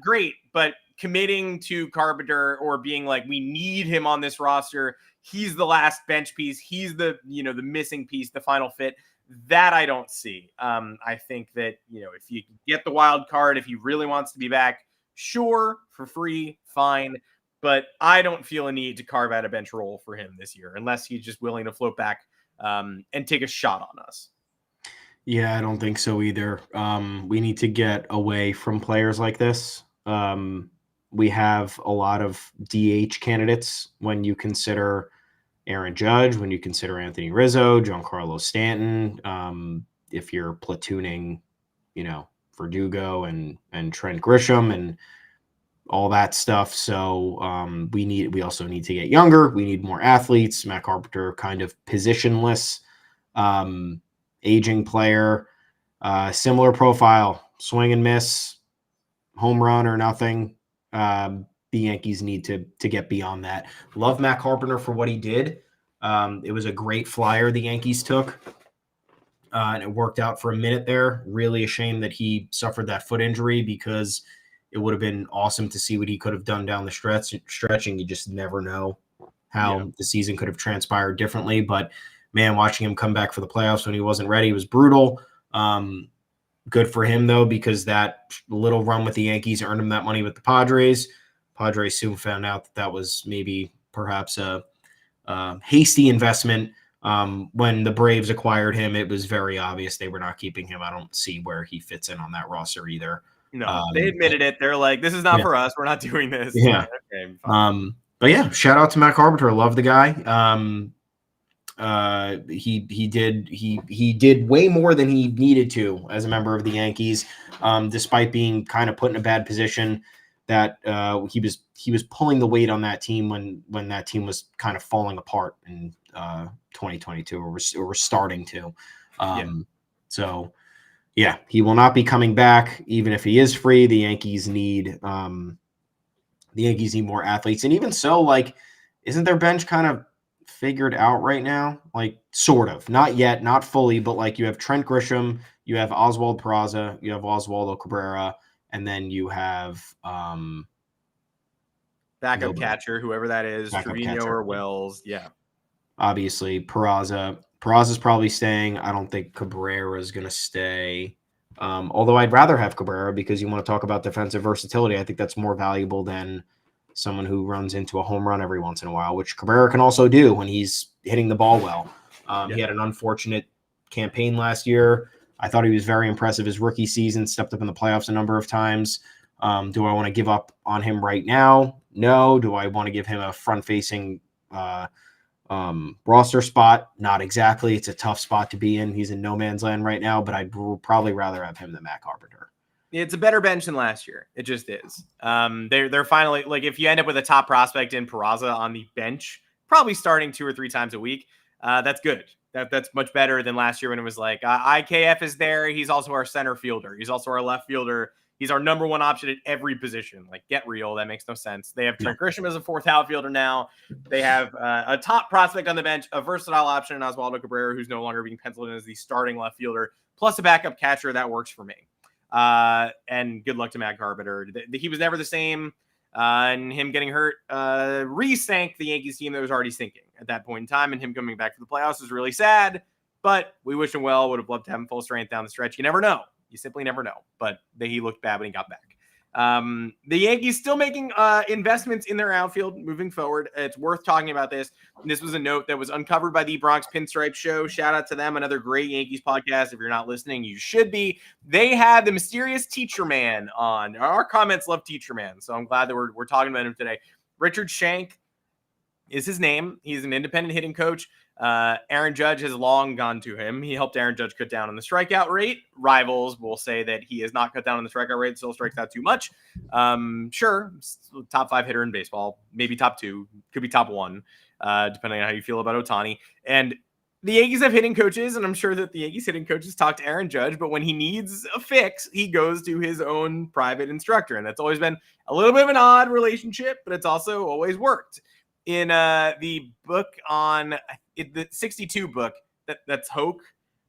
great. But committing to Carpenter or being like, we need him on this roster, he's the last bench piece, he's the missing piece, the final fit, that I don't see. I think that, if you get the wild card, if he really wants to be back, sure, for free, fine. But I don't feel a need to carve out a bench role for him this year, unless he's just willing to float back and take a shot on us. Yeah, I don't think so either. We need to get away from players like this. We have a lot of DH candidates when you consider Aaron Judge, when you consider Anthony Rizzo, Giancarlo Stanton, if you're platooning, Verdugo and Trent Grisham and all that stuff. So we also need to get younger. We need more athletes. Matt Carpenter, kind of positionless, aging player, similar profile, swing and miss, home run or nothing. The Yankees need to get beyond that. Love Matt Carpenter for what he did. It was a great flyer the Yankees took, and it worked out for a minute there. Really a shame that he suffered that foot injury, because it would have been awesome to see what he could have done down the stretch, and you just never know how the season could have transpired differently. But, man, watching him come back for the playoffs when he wasn't ready was brutal. Good for him, though, because that little run with the Yankees earned him that money with the Padres. Padres soon found out that was maybe perhaps a hasty investment. When the Braves acquired him, it was very obvious they were not keeping him. I don't see where he fits in on that roster either. No, they admitted it. They're like, this is not for us. We're not doing this. Yeah. Like, okay, fine. But yeah, shout out to Matt Carpenter. Love the guy. He did way more than he needed to as a member of the Yankees, despite being kind of put in a bad position that he was pulling the weight on that team when that team was kind of falling apart in 2022 or we're starting to. So yeah, he will not be coming back even if he is free. The Yankees need more athletes, and even so, like, isn't their bench kind of figured out right now? Like, sort of, not yet, not fully, but like you have Trent Grisham, you have Oswald Peraza, you have Oswaldo Cabrera, and then you have backup catcher, whoever that is, Trevino or Wells. Yeah, obviously Peraza's probably staying. I don't think Cabrera is going to stay. Although I'd rather have Cabrera because you want to talk about defensive versatility. I think that's more valuable than someone who runs into a home run every once in a while, which Cabrera can also do when he's hitting the ball well. He had an unfortunate campaign last year. I thought he was very impressive his rookie season, stepped up in the playoffs a number of times. Do I want to give up on him right now? No. Do I want to give him a front-facing roster spot? Not exactly. It's a tough spot to be in. He's in no man's land right now, but I'd probably rather have him than Matt Carpenter. It's a better bench than last year. It just is. They're finally, like, if you end up with a top prospect in Peraza on the bench, probably starting 2 or 3 times a week, that's good. That's much better than last year when it was like IKF is there. He's also our center fielder. He's also our left fielder. He's our number one option at every position. Like, get real. That makes no sense. They have Trent Grisham as a 4th outfielder now. They have a top prospect on the bench, a versatile option in Oswaldo Cabrera, who's no longer being penciled in as the starting left fielder, plus a backup catcher. That works for me. And good luck to Matt Carpenter. He was never the same. And him getting hurt re-sank the Yankees team that was already sinking at that point in time. And him coming back for the playoffs was really sad. But we wish him well. Would have loved to have him full strength down the stretch. You never know. You simply never know. But he looked bad when he got back. The Yankees still making investments in their outfield moving forward. It's worth talking about this. And this was a note that was uncovered by the Bronx Pinstripe Show. Shout out to them. Another great Yankees podcast. If you're not listening, you should be. They had the mysterious Teacher Man on. Our comments love Teacher Man, so I'm glad that we're talking about him today. Richard Shank is his name. He's an independent hitting coach. Aaron Judge has long gone to him. He helped Aaron Judge cut down on the strikeout rate. Rivals will say that he has not cut down on the strikeout rate, still strikes out too much. Sure, top 5 hitter in baseball, maybe top 2, could be top 1, depending on how you feel about Ohtani. And the Yankees have hitting coaches, and I'm sure that the Yankees hitting coaches talk to Aaron Judge, but when he needs a fix, he goes to his own private instructor. And that's always been a little bit of an odd relationship, but it's also always worked. In the book on the 62 book, that's Hoke,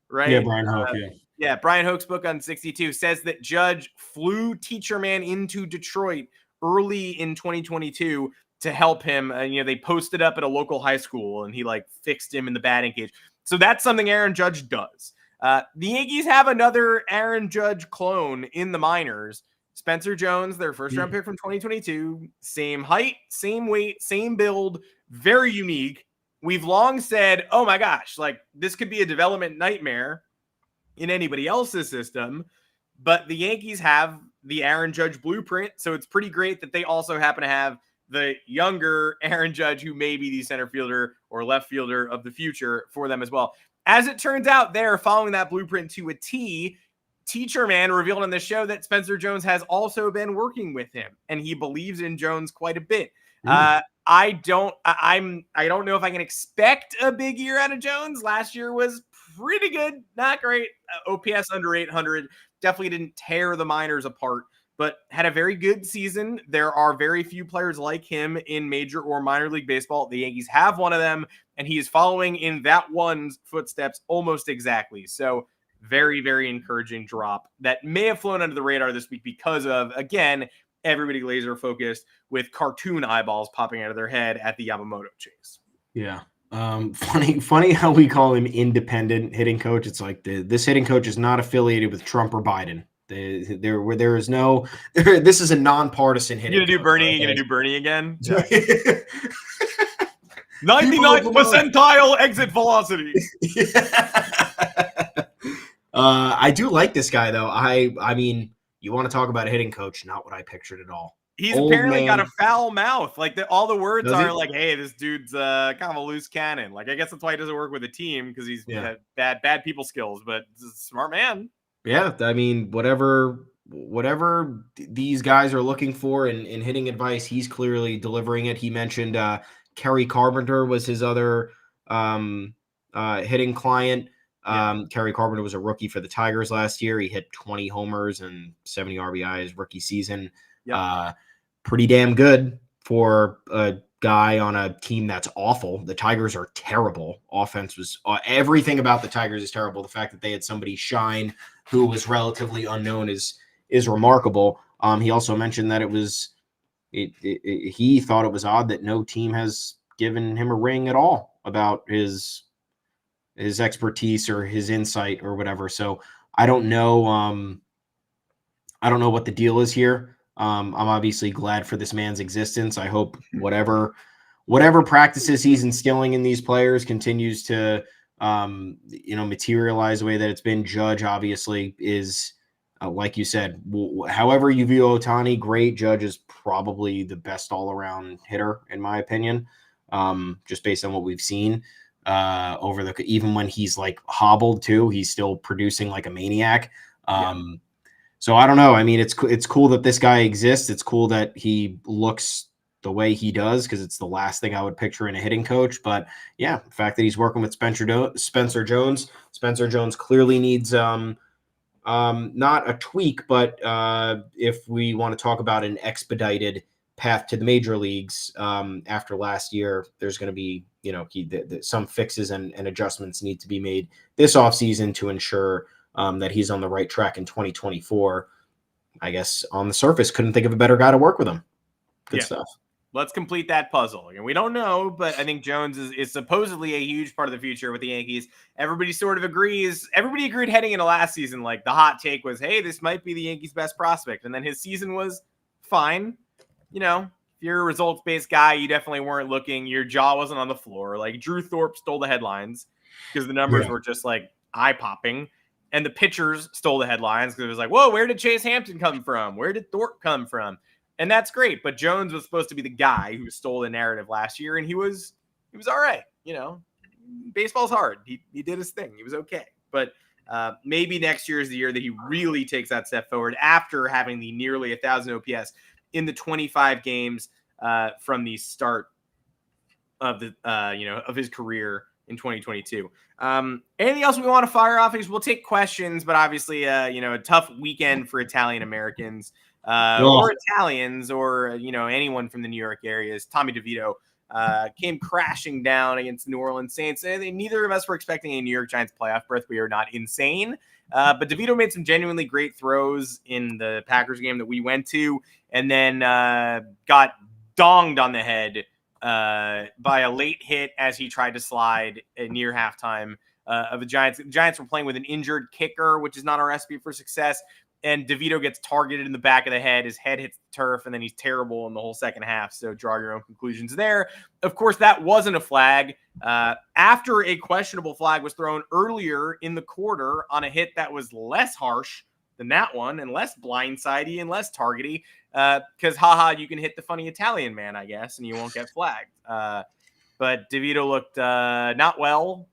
right? Yeah, Brian Hoke, yeah, Brian Hoke's book on 62 says that Judge flew Teacher Man into Detroit early in 2022 to help him. They posted up at a local high school, and he fixed him in the batting cage. So that's something Aaron Judge does. The Yankees have another Aaron Judge clone in the minors. Spencer Jones, their first-round pick from 2022, same height, same weight, same build, very unique. We've long said, oh my gosh, this could be a development nightmare in anybody else's system, but the Yankees have the Aaron Judge blueprint, so it's pretty great that they also happen to have the younger Aaron Judge, who may be the center fielder or left fielder of the future for them as well. As it turns out, they're following that blueprint to a T. Teacher Man revealed on the show that Spencer Jones has also been working with him, and he believes in Jones quite a bit. I don't know if I can expect a big year out of Jones. Last year was pretty good, not great. OPS under 800, definitely didn't tear the minors apart, but had a very good season. There are very few players like him in major or minor league baseball. The Yankees have one of them, and he is following in that one's footsteps almost exactly. So very, very encouraging drop that may have flown under the radar this week because of, again, everybody laser focused with cartoon eyeballs popping out of their head at the Yamamoto chase. Yeah. Funny how we call him independent hitting coach. It's like this hitting coach is not affiliated with Trump or Biden. There is no. This is a nonpartisan hitting. You gonna do coach, Bernie? okay? You gonna do Bernie again? Yeah. 99th percentile exit velocity. I do like this guy though. I mean, you want to talk about a hitting coach? Not what I pictured at all. He's Old apparently man. got a foul mouth. Like all the words Does he? are like, "Hey, this dude's kind of a loose cannon." Like I guess that's why he doesn't work with a team because he's bad people skills. But he's a smart man. Yeah, I mean, whatever these guys are looking for in hitting advice, he's clearly delivering it. He mentioned Kerry Carpenter was his other hitting client. Kerry Carpenter was a rookie for the Tigers last year. He hit 20 homers and 70 RBIs rookie season. Yep. Pretty damn good for a guy on a team that's awful. The Tigers are terrible. Offense was everything about the Tigers is terrible. The fact that they had somebody shine who was relatively unknown is remarkable. He also mentioned that he thought it was odd that no team has given him a ring at all about his expertise or his insight or whatever. So I don't know. I don't know what the deal is here. I'm obviously glad for this man's existence. I hope whatever practices he's instilling in these players continues to, materialize the way that it's been. Judge obviously is, like you said, however you view Ohtani, great. Judge is probably the best all-around hitter, in my opinion, just based on what we've seen even when he's like hobbled too, he's still producing like a maniac. So I don't know. I mean, it's cool that this guy exists. It's cool that he looks the way he does because it's the last thing I would picture in a hitting coach. But yeah, the fact that he's working with Spencer Jones. Spencer Jones clearly needs not a tweak, but if we want to talk about an expedited path to the major leagues after last year, there's going to be some fixes and adjustments need to be made this offseason to ensure that he's on the right track in 2024. I guess on the surface, couldn't think of a better guy to work with him. Good stuff. Let's complete that puzzle. And we don't know, but I think Jones is supposedly a huge part of the future with the Yankees. Everybody sort of agrees. Everybody agreed heading into last season. Like the hot take was, hey, this might be the Yankees' best prospect. And then his season was fine. If you're a results-based guy, you definitely weren't looking. Your jaw wasn't on the floor. Like Drew Thorpe stole the headlines because the numbers were just like eye-popping. And the pitchers stole the headlines because it was like, whoa, where did Chase Hampton come from? Where did Thorpe come from? And that's great. But Jones was supposed to be the guy who stole the narrative last year, and he was all right. Baseball's hard. He did his thing. He was okay. But maybe next year is the year that he really takes that step forward after having the nearly 1,000 OPS in the 25 games from the start of the of his career in 2022. Anything else we want to fire off? We'll take questions, but obviously, a tough weekend for Italian Americans or Italians or, anyone from the New York area. Tommy DeVito came crashing down against New Orleans Saints. And neither of us were expecting a New York Giants playoff berth. We are not insane. But DeVito made some genuinely great throws in the Packers game that we went to, and then got donged on the head by a late hit as he tried to slide near halftime of the Giants. The Giants were playing with an injured kicker, which is not a recipe for success. And DeVito gets targeted in the back of the head. His head hits the turf, and then he's terrible in the whole second half. So draw your own conclusions there. Of course, that wasn't a flag. After a questionable flag was thrown earlier in the quarter on a hit that was less harsh than that one and less blindsidey and less targety. Because, you can hit the funny Italian man, I guess, and you won't get flagged. But DeVito looked not well.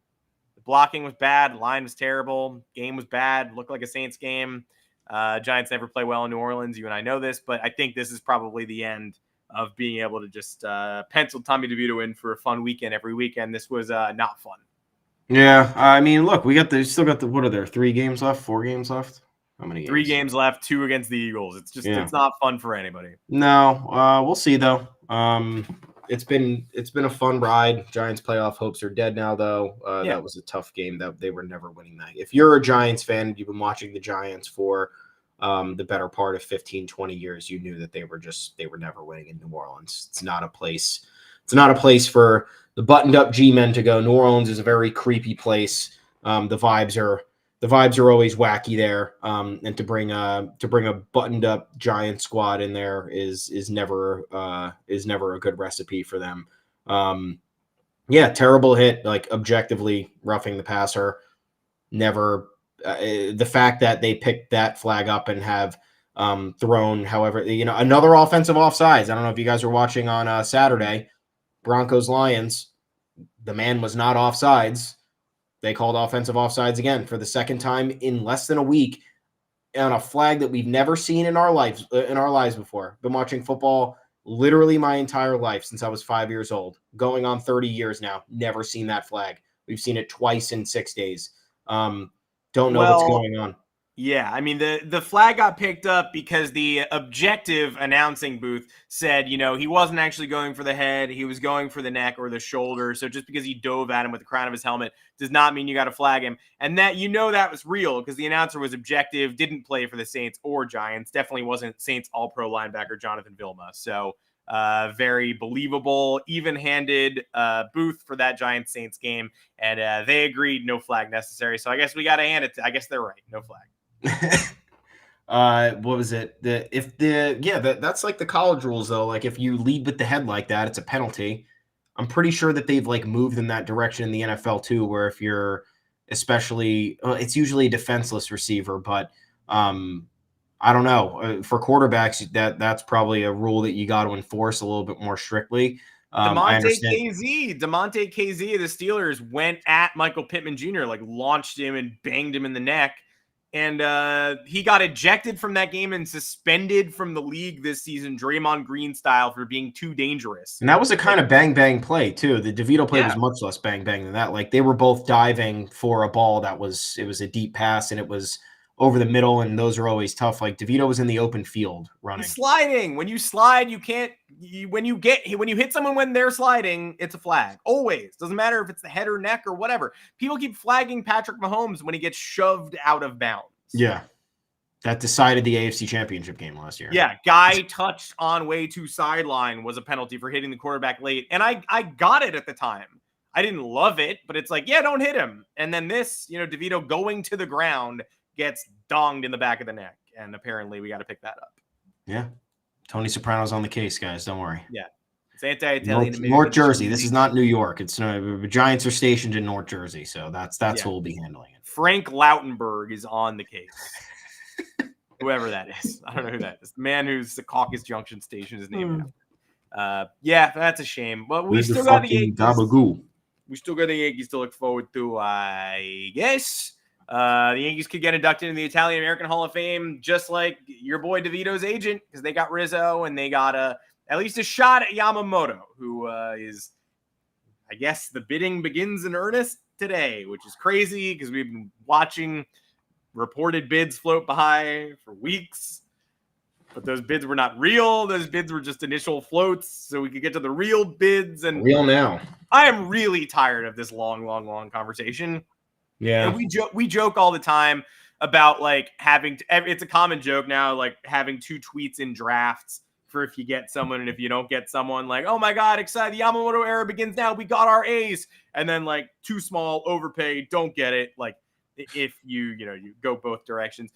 The blocking was bad. The line was terrible. Game was bad. Looked like a Saints game. Giants never play well in New Orleans. You and I know this, but I think this is probably the end of being able to just pencil Tommy DeVito in for a fun weekend every weekend. This was not fun. Yeah, I mean, look, still got what are there, 3 games left, 4 games left? How many games? 3 games left, 2 against the Eagles. It's just it's not fun for anybody. No, we'll see though. It's been a fun ride. Giants playoff hopes are dead now, though. That was a tough game. That they were never winning that. If you're a Giants fan, you've been watching the Giants for the better part of 15, 20 years, you knew that they were never winning in New Orleans. It's not a place It's not a place for the buttoned-up G-men to go. New Orleans is a very creepy place. The vibes are always wacky there. And to bring a buttoned-up Giant squad in there is never a good recipe for them. Yeah, terrible hit. Like objectively roughing the passer. Never. The fact that they picked that flag up and have thrown, however, another offensive offsides. I don't know if you guys were watching on Saturday, Broncos-Lions. The man was not offsides. They called offensive offsides again for the second time in less than a week on a flag that we've never seen in our lives before. Been watching football literally my entire life since I was 5 years old, going on 30 years now. Never seen that flag. We've seen it twice in 6 days. Don't know what's going on. Yeah, I mean, the flag got picked up because the objective announcing booth said, he wasn't actually going for the head. He was going for the neck or the shoulder. So just because he dove at him with the crown of his helmet does not mean you got to flag him. And that, that was real because the announcer was objective, didn't play for the Saints or Giants. Definitely wasn't Saints all-pro linebacker Jonathan Vilma. So very believable, even-handed booth for that Giants-Saints game. And they agreed no flag necessary. So I guess we got to hand it I guess they're right. No flag. What was it? That's like the college rules though. Like if you lead with the head like that, it's a penalty. I'm pretty sure that they've like moved in that direction in the NFL too, where if you're especially, it's usually a defenseless receiver, but I don't know. For quarterbacks, that's probably a rule that you got to enforce a little bit more strictly. Demonte KZ of the Steelers went at Michael Pittman Jr., like launched him and banged him in the neck. And he got ejected from that game and suspended from the league this season, Draymond Green style, for being too dangerous. And that was a kind of bang-bang play, too. The DeVito play was much less bang-bang than that. Like, they were both diving for a ball it was a deep pass, and it was over the middle, and those are always tough. Like, DeVito was in the open field running. He's sliding. When you slide, you can't when you hit someone when they're sliding, it's a flag. Always. Doesn't matter if it's the head or neck or whatever. People keep flagging Patrick Mahomes when he gets shoved out of bounds. Yeah. That decided the AFC Championship game last year. Yeah, guy touched on way to sideline was a penalty for hitting the quarterback late. And I got it at the time. I didn't love it, but it's like, yeah, don't hit him. And then this, DeVito going to the ground gets donged in the back of the neck. And apparently we got to pick that up. Yeah. Tony Soprano's on the case, guys. Don't worry. Yeah. It's anti-Italian. North Jersey. This is not New York. It's the Giants are stationed in North Jersey. So that's who will be handling it. Frank Lautenberg is on the case. Whoever that is. I don't know who that is. The man who's the Caucus Junction station is named after. Yeah, that's a shame. But we still got the Yankees. Gabagoo. We still got the Yankees to look forward to, I guess. The Yankees could get inducted in the Italian American Hall of Fame, just like your boy DeVito's agent, because they got Rizzo and they got at least a shot at Yamamoto, who is, I guess, the bidding begins in earnest today, which is crazy because we've been watching reported bids float by for weeks, but those bids were not real. Those bids were just initial floats, so we could get to the real bids. And real now. I am really tired of this long conversation. Yeah, and we joke all the time about like having it's a common joke now, like having 2 tweets in drafts for if you get someone and if you don't get someone, like, oh my god, excited, the Yamamoto era begins now, we got our ace, and then like too small, overpaid, don't get it. Like if you go both directions.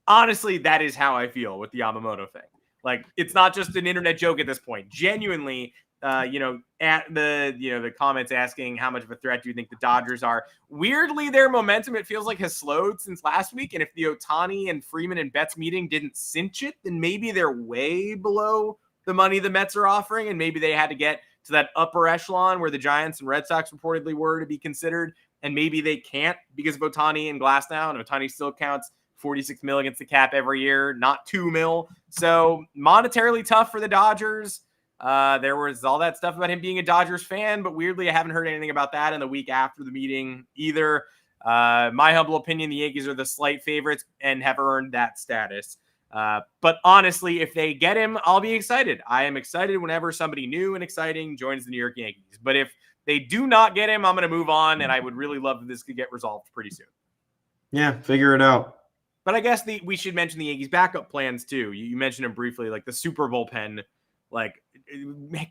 Honestly, that is how I feel with the Yamamoto thing. Like, it's not just an internet joke at this point. Genuinely, at the comments asking how much of a threat do you think the Dodgers are? Weirdly, their momentum, it feels like, has slowed since last week. And if the Ohtani and Freeman and Betts meeting didn't cinch it, then maybe they're way below the money the Mets are offering. And maybe they had to get to that upper echelon where the Giants and Red Sox reportedly were to be considered. And maybe they can't because of Ohtani and Glasnow. And Ohtani still counts $46 million against the cap every year, not $2 million. So monetarily tough for the Dodgers. There was all that stuff about him being a Dodgers fan, but weirdly, I haven't heard anything about that in the week after the meeting either. My humble opinion, the Yankees are the slight favorites and have earned that status. But honestly, if they get him, I'll be excited. I am excited whenever somebody new and exciting joins the New York Yankees. But if they do not get him, I'm going to move on, and I would really love if this could get resolved pretty soon. Yeah, figure it out. But I guess we should mention the Yankees' backup plans, too. You mentioned them briefly, like the super bullpen Like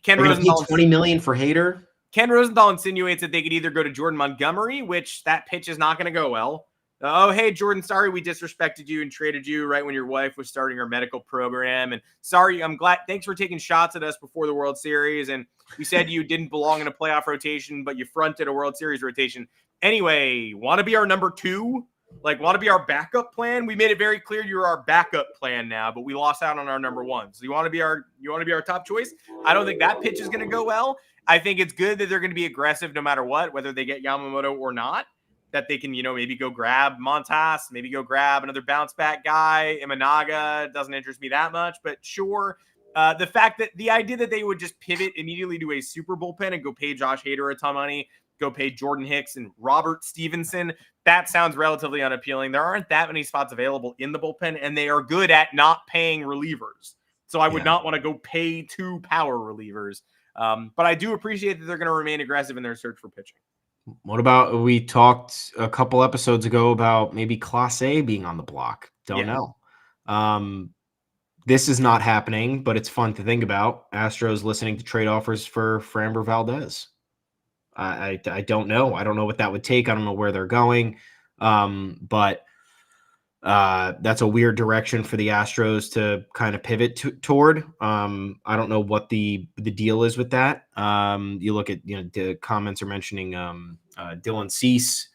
Ken They're going to pay Rosenthal. $20 million for Hader. Ken Rosenthal insinuates that they could either go to Jordan Montgomery, which that pitch is not going to go well. Oh, hey, Jordan, sorry we disrespected you and traded you right when your wife was starting her medical program. And sorry, I'm glad. Thanks for taking shots at us before the World Series. And we said you didn't belong in a playoff rotation, but you fronted a World Series rotation. Anyway, want to be our number 2? Like, want to be our backup plan? We made it very clear you're our backup plan now, but we lost out on our number 1. So you want to be our top choice? I don't think that pitch is going to go well. I think it's good that they're going to be aggressive no matter what, whether they get Yamamoto or not, that they can, maybe go grab Montas, maybe go grab another bounce back guy. Imanaga doesn't interest me that much, but sure. The fact that the idea that they would just pivot immediately to a super bullpen and go pay Josh Hader a ton of money, go pay Jordan Hicks and Robert Stevenson, that sounds relatively unappealing. There aren't that many spots available in the bullpen, and they are good at not paying relievers. So I would not want to go pay 2 power relievers. But I do appreciate that they're going to remain aggressive in their search for pitching. What about, we talked a couple episodes ago about maybe Clase being on the block. Don't know. This is not happening, but it's fun to think about. Astros listening to trade offers for Framber Valdez. I don't know. I don't know what that would take. I don't know where they're going. But that's a weird direction for the Astros to kind of pivot toward. I don't know what the deal is with that. You look at, the comments are mentioning Dylan Cease.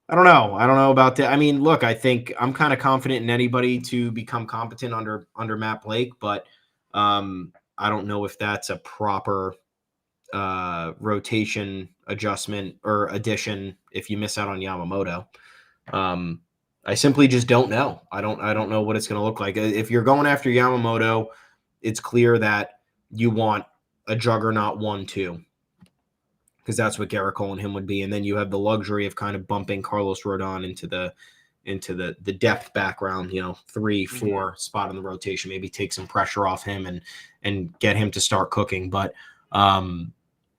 I don't know. I don't know about that. I mean, look, I think I'm kind of confident in anybody to become competent under Matt Blake, but I don't know if that's a proper rotation adjustment or addition if you miss out on Yamamoto. I simply just don't know. I don't know what it's going to look like. If you're going after Yamamoto, it's clear that you want a juggernaut 1-2, because that's what Garrett Cole and him would be. And then you have the luxury of kind of bumping Carlos Rodon into the depth background, 3-4 spot in the rotation, maybe take some pressure off him and get him to start cooking. But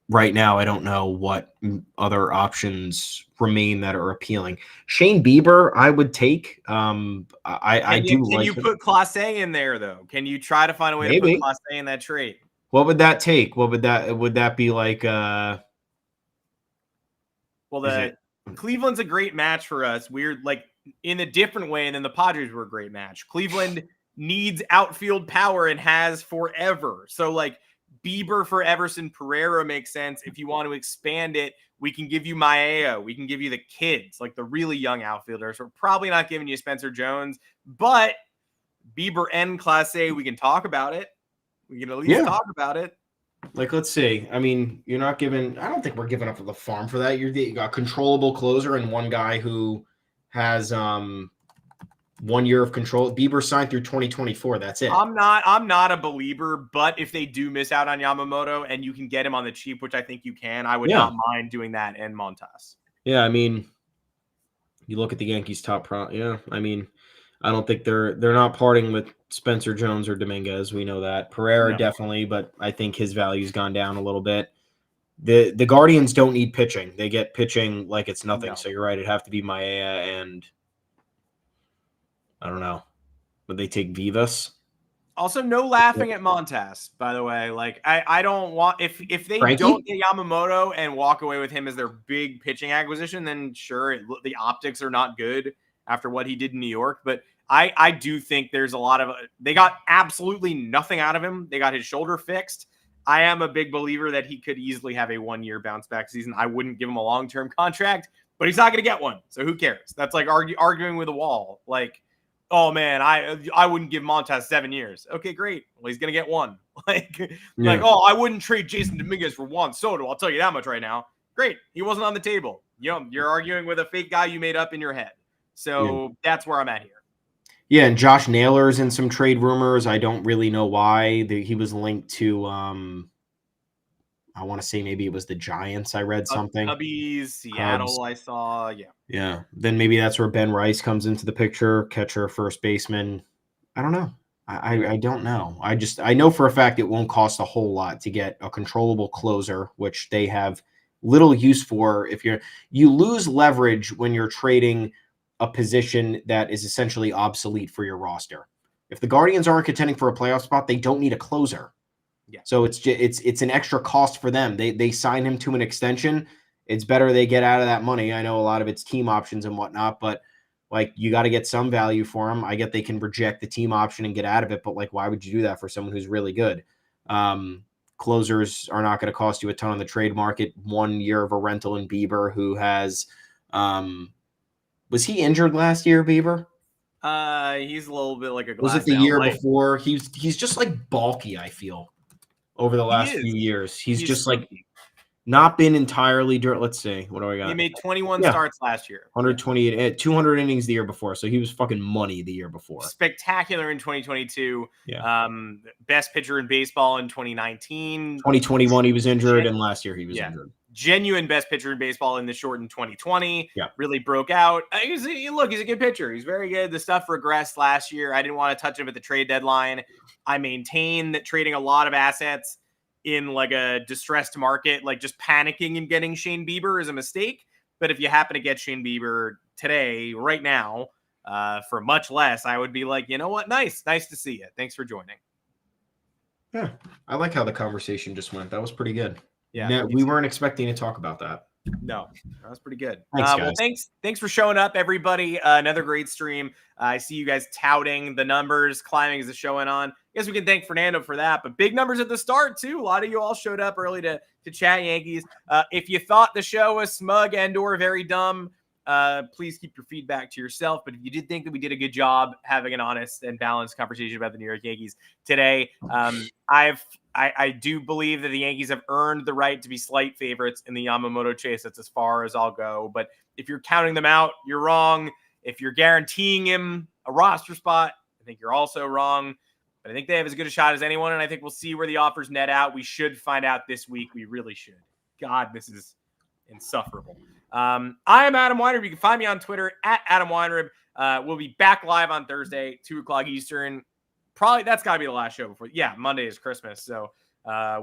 right now, I don't know what other options remain that are appealing. Shane Bieber, I would take. Can you put Clase in there though? Can you try to find a way to put Clase in that trade? What would that take? Would that be like? Cleveland's a great match for us. We're like in a different way than the Padres were a great match. Cleveland needs outfield power and has forever. So like Bieber for Everson Pereira makes sense. If you want to expand it, we can give you Maea. We can give you the kids, like the really young outfielders. We're probably not giving you Spencer Jones, but Bieber and Clase, we can talk about it. We can at least talk about it. Like, let's see. I mean, I don't think we're giving up the farm for that. You got a controllable closer and one guy who has 1 year of control. Bieber signed through 2024. That's it. I'm not a believer, but if they do miss out on Yamamoto and you can get him on the cheap, which I think you can, I would not mind doing that and Montas. Yeah, I mean, you look at the Yankees top I mean, I don't think they're not parting with Spencer Jones or Dominguez. We know that. Pereira definitely, but I think his value's gone down a little bit. The Guardians don't need pitching. They get pitching like it's nothing. No. So you're right. It'd have to be Maea and I don't know. Would they take Vivas? Also, no laughing at Montas, by the way. Like, I don't want if they Frankie? don't get Yamamoto and walk away with him as their big pitching acquisition, then sure, the optics are not good after what he did in New York. But I do think there's a lot of they got absolutely nothing out of him. They got his shoulder fixed. I am a big believer that he could easily have a 1-year bounce back season. I wouldn't give him a long-term contract, but he's not going to get one. So who cares? That's like arguing with a wall. Like, oh man, I wouldn't give Montas 7 years. Okay, great. Well, he's gonna get one. Like, oh, I wouldn't trade Jason Dominguez for Juan Soto. I'll tell you that much right now. Great, he wasn't on the table. You're arguing with a fake guy you made up in your head. So that's where I'm at here. Yeah, and Josh Naylor's in some trade rumors. I don't really know why. He was linked to I want to say maybe it was the Giants. I read something. Cubbies, Seattle, Cubs. I saw. Yeah. Yeah. Then maybe that's where Ben Rice comes into the picture, catcher, first baseman. I don't know. I don't know. I know for a fact it won't cost a whole lot to get a controllable closer, which they have little use for. If you lose leverage when you're trading a position that is essentially obsolete for your roster. If the Guardians aren't contending for a playoff spot, they don't need a closer. Yeah. So it's an extra cost for them. They sign him to an extension. It's better they get out of that money. I know a lot of it's team options and whatnot, but like you got to get some value for him. I get they can reject the team option and get out of it, but like why would you do that for someone who's really good? Closers are not going to cost you a ton on the trade market. 1 year of a rental in Bieber, who has was he injured last year, Bieber? He's a little bit like a Was it the year before? He's just like bulky, I feel, over the last few years. He's just like not been entirely dirt. Let's see. What do I got? He made 21 starts last year. 128, 200 innings the year before. So he was fucking money the year before. Spectacular in 2022. Yeah. Best pitcher in baseball in 2019. 2021 he was injured, and last year he was injured. Genuine best pitcher in baseball in the shortened 2020. Yeah. Really broke out. He's a good pitcher. He's very good. The stuff regressed last year. I didn't want to touch him at the trade deadline. I maintain that trading a lot of assets in like a distressed market, like just panicking and getting Shane Bieber is a mistake. But if you happen to get Shane Bieber today, right now, for much less, I would be like, you know what? Nice to see you. Thanks for joining. Yeah. I like how the conversation just went. That was pretty good. Yeah. We weren't expecting to talk about that. No, that was pretty good. Thanks, guys. Well, thanks for showing up, everybody. Another great stream. I see you guys touting the numbers, climbing as the show went on. I guess we can thank Fernando for that, but big numbers at the start too. A lot of you all showed up early to chat Yankees. If you thought the show was smug and or very dumb, please keep your feedback to yourself. But if you did think that we did a good job having an honest and balanced conversation about the New York Yankees today, I do believe that the Yankees have earned the right to be slight favorites in the Yamamoto chase. That's as far as I'll go. But if you're counting them out, you're wrong. If you're guaranteeing him a roster spot, I think you're also wrong. But I think they have as good a shot as anyone, and I think we'll see where the offers net out. We should find out this week. We really should. God, this is insufferable. I am Adam Weinrib. You can find me on Twitter at Adam Weinrib. We'll be back live on Thursday, 2 o'clock Eastern. Probably that's got to be the last show before. Yeah, Monday is Christmas, so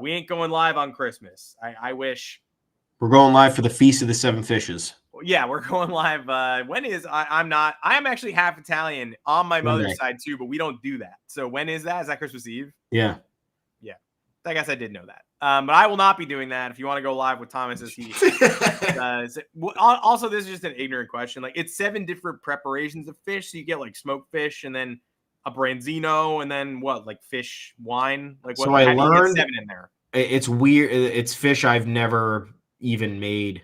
we ain't going live on Christmas. I wish. We're going live for the Feast of the Seven Fishes. Yeah, we're going live. When is I'm not. I am actually half Italian on my mother's side too, but we don't do that. So when is that? Is that Christmas Eve? Yeah. I guess I did know that. But I will not be doing that. If you want to go live with Thomas, as he also, this is just an ignorant question. Like, it's 7 different preparations of fish. So you get like smoked fish, and then a branzino, and then what, like fish wine? Like, what? So I learned 7 in there. It's weird. It's fish I've never even made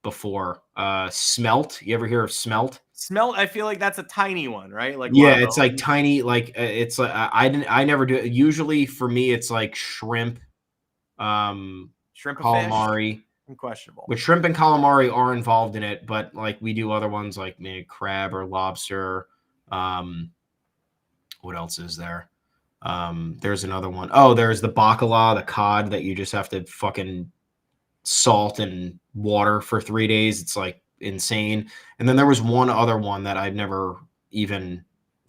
before. Smelt. You ever hear of smelt? Smelt, I feel like that's a tiny one, right? Like, yeah, it's like tiny. Like it's like I never do it. Usually for me, it's like shrimp, calamari. Questionable. But shrimp and calamari are involved in it, but like we do other ones like maybe crab or lobster. What else is there? There's another one. Oh, there's the bacala, the cod that you just have to fucking salt and water for 3 days. It's like insane. And then there was one other one that I've never even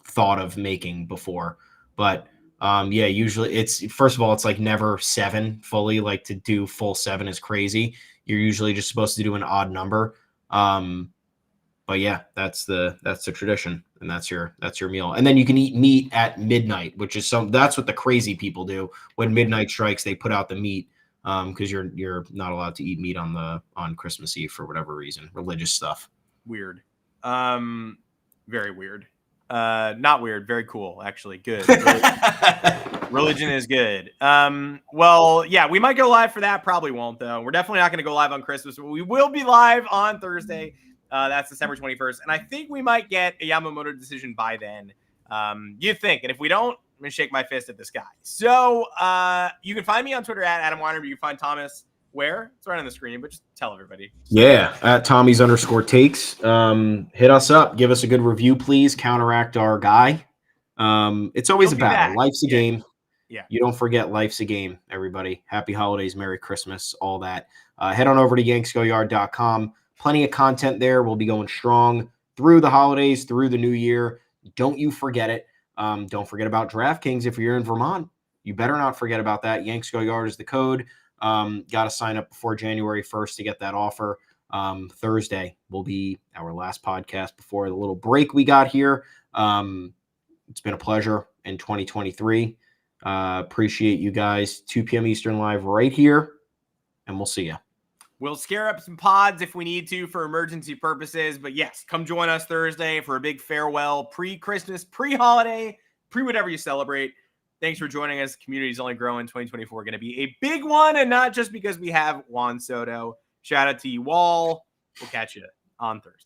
thought of making before. But yeah, usually it's, first of all, it's like never 7 fully. Like to do full 7 is crazy. You're usually just supposed to do an odd number. But yeah, that's the tradition, and that's your meal. And then you can eat meat at midnight, which is that's what the crazy people do. When midnight strikes, they put out the meat because you're not allowed to eat meat on Christmas Eve for whatever reason, religious stuff. Weird. Very weird. Not weird, very cool, actually. Good. Religion is good. Well, yeah, we might go live for that. Probably won't, though. We're definitely not going to go live on Christmas, but we will be live on Thursday. That's December 21st. And I think we might get a Yamamoto decision by then. You think. And if we don't, I'm going to shake my fist at this guy. So you can find me on Twitter at Adam Weiner. You can find Thomas where? It's right on the screen, but just tell everybody. Yeah, at Tommy's_takes. Hit us up. Give us a good review, please. Counteract our guy. It's always a battle. Life's a game. Yeah. You don't forget life's a game, everybody. Happy holidays, Merry Christmas, all that. Head on over to yanksgoyard.com. Plenty of content there. We'll be going strong through the holidays, through the new year. Don't you forget it. Don't forget about DraftKings if you're in Vermont. You better not forget about that. Yanks Go Yard is the code. Got to sign up before January 1st to get that offer. Thursday will be our last podcast before the little break we got here. It's been a pleasure in 2023. Appreciate you guys. 2 p.m. Eastern live right here, and we'll see you. We'll scare up some pods if we need to for emergency purposes. But yes, come join us Thursday for a big farewell, pre-Christmas, pre-holiday, pre-whatever you celebrate. Thanks for joining us. Community's only growing. 2024 going to be a big one, and not just because we have Juan Soto. Shout out to you all. We'll catch you on Thursday.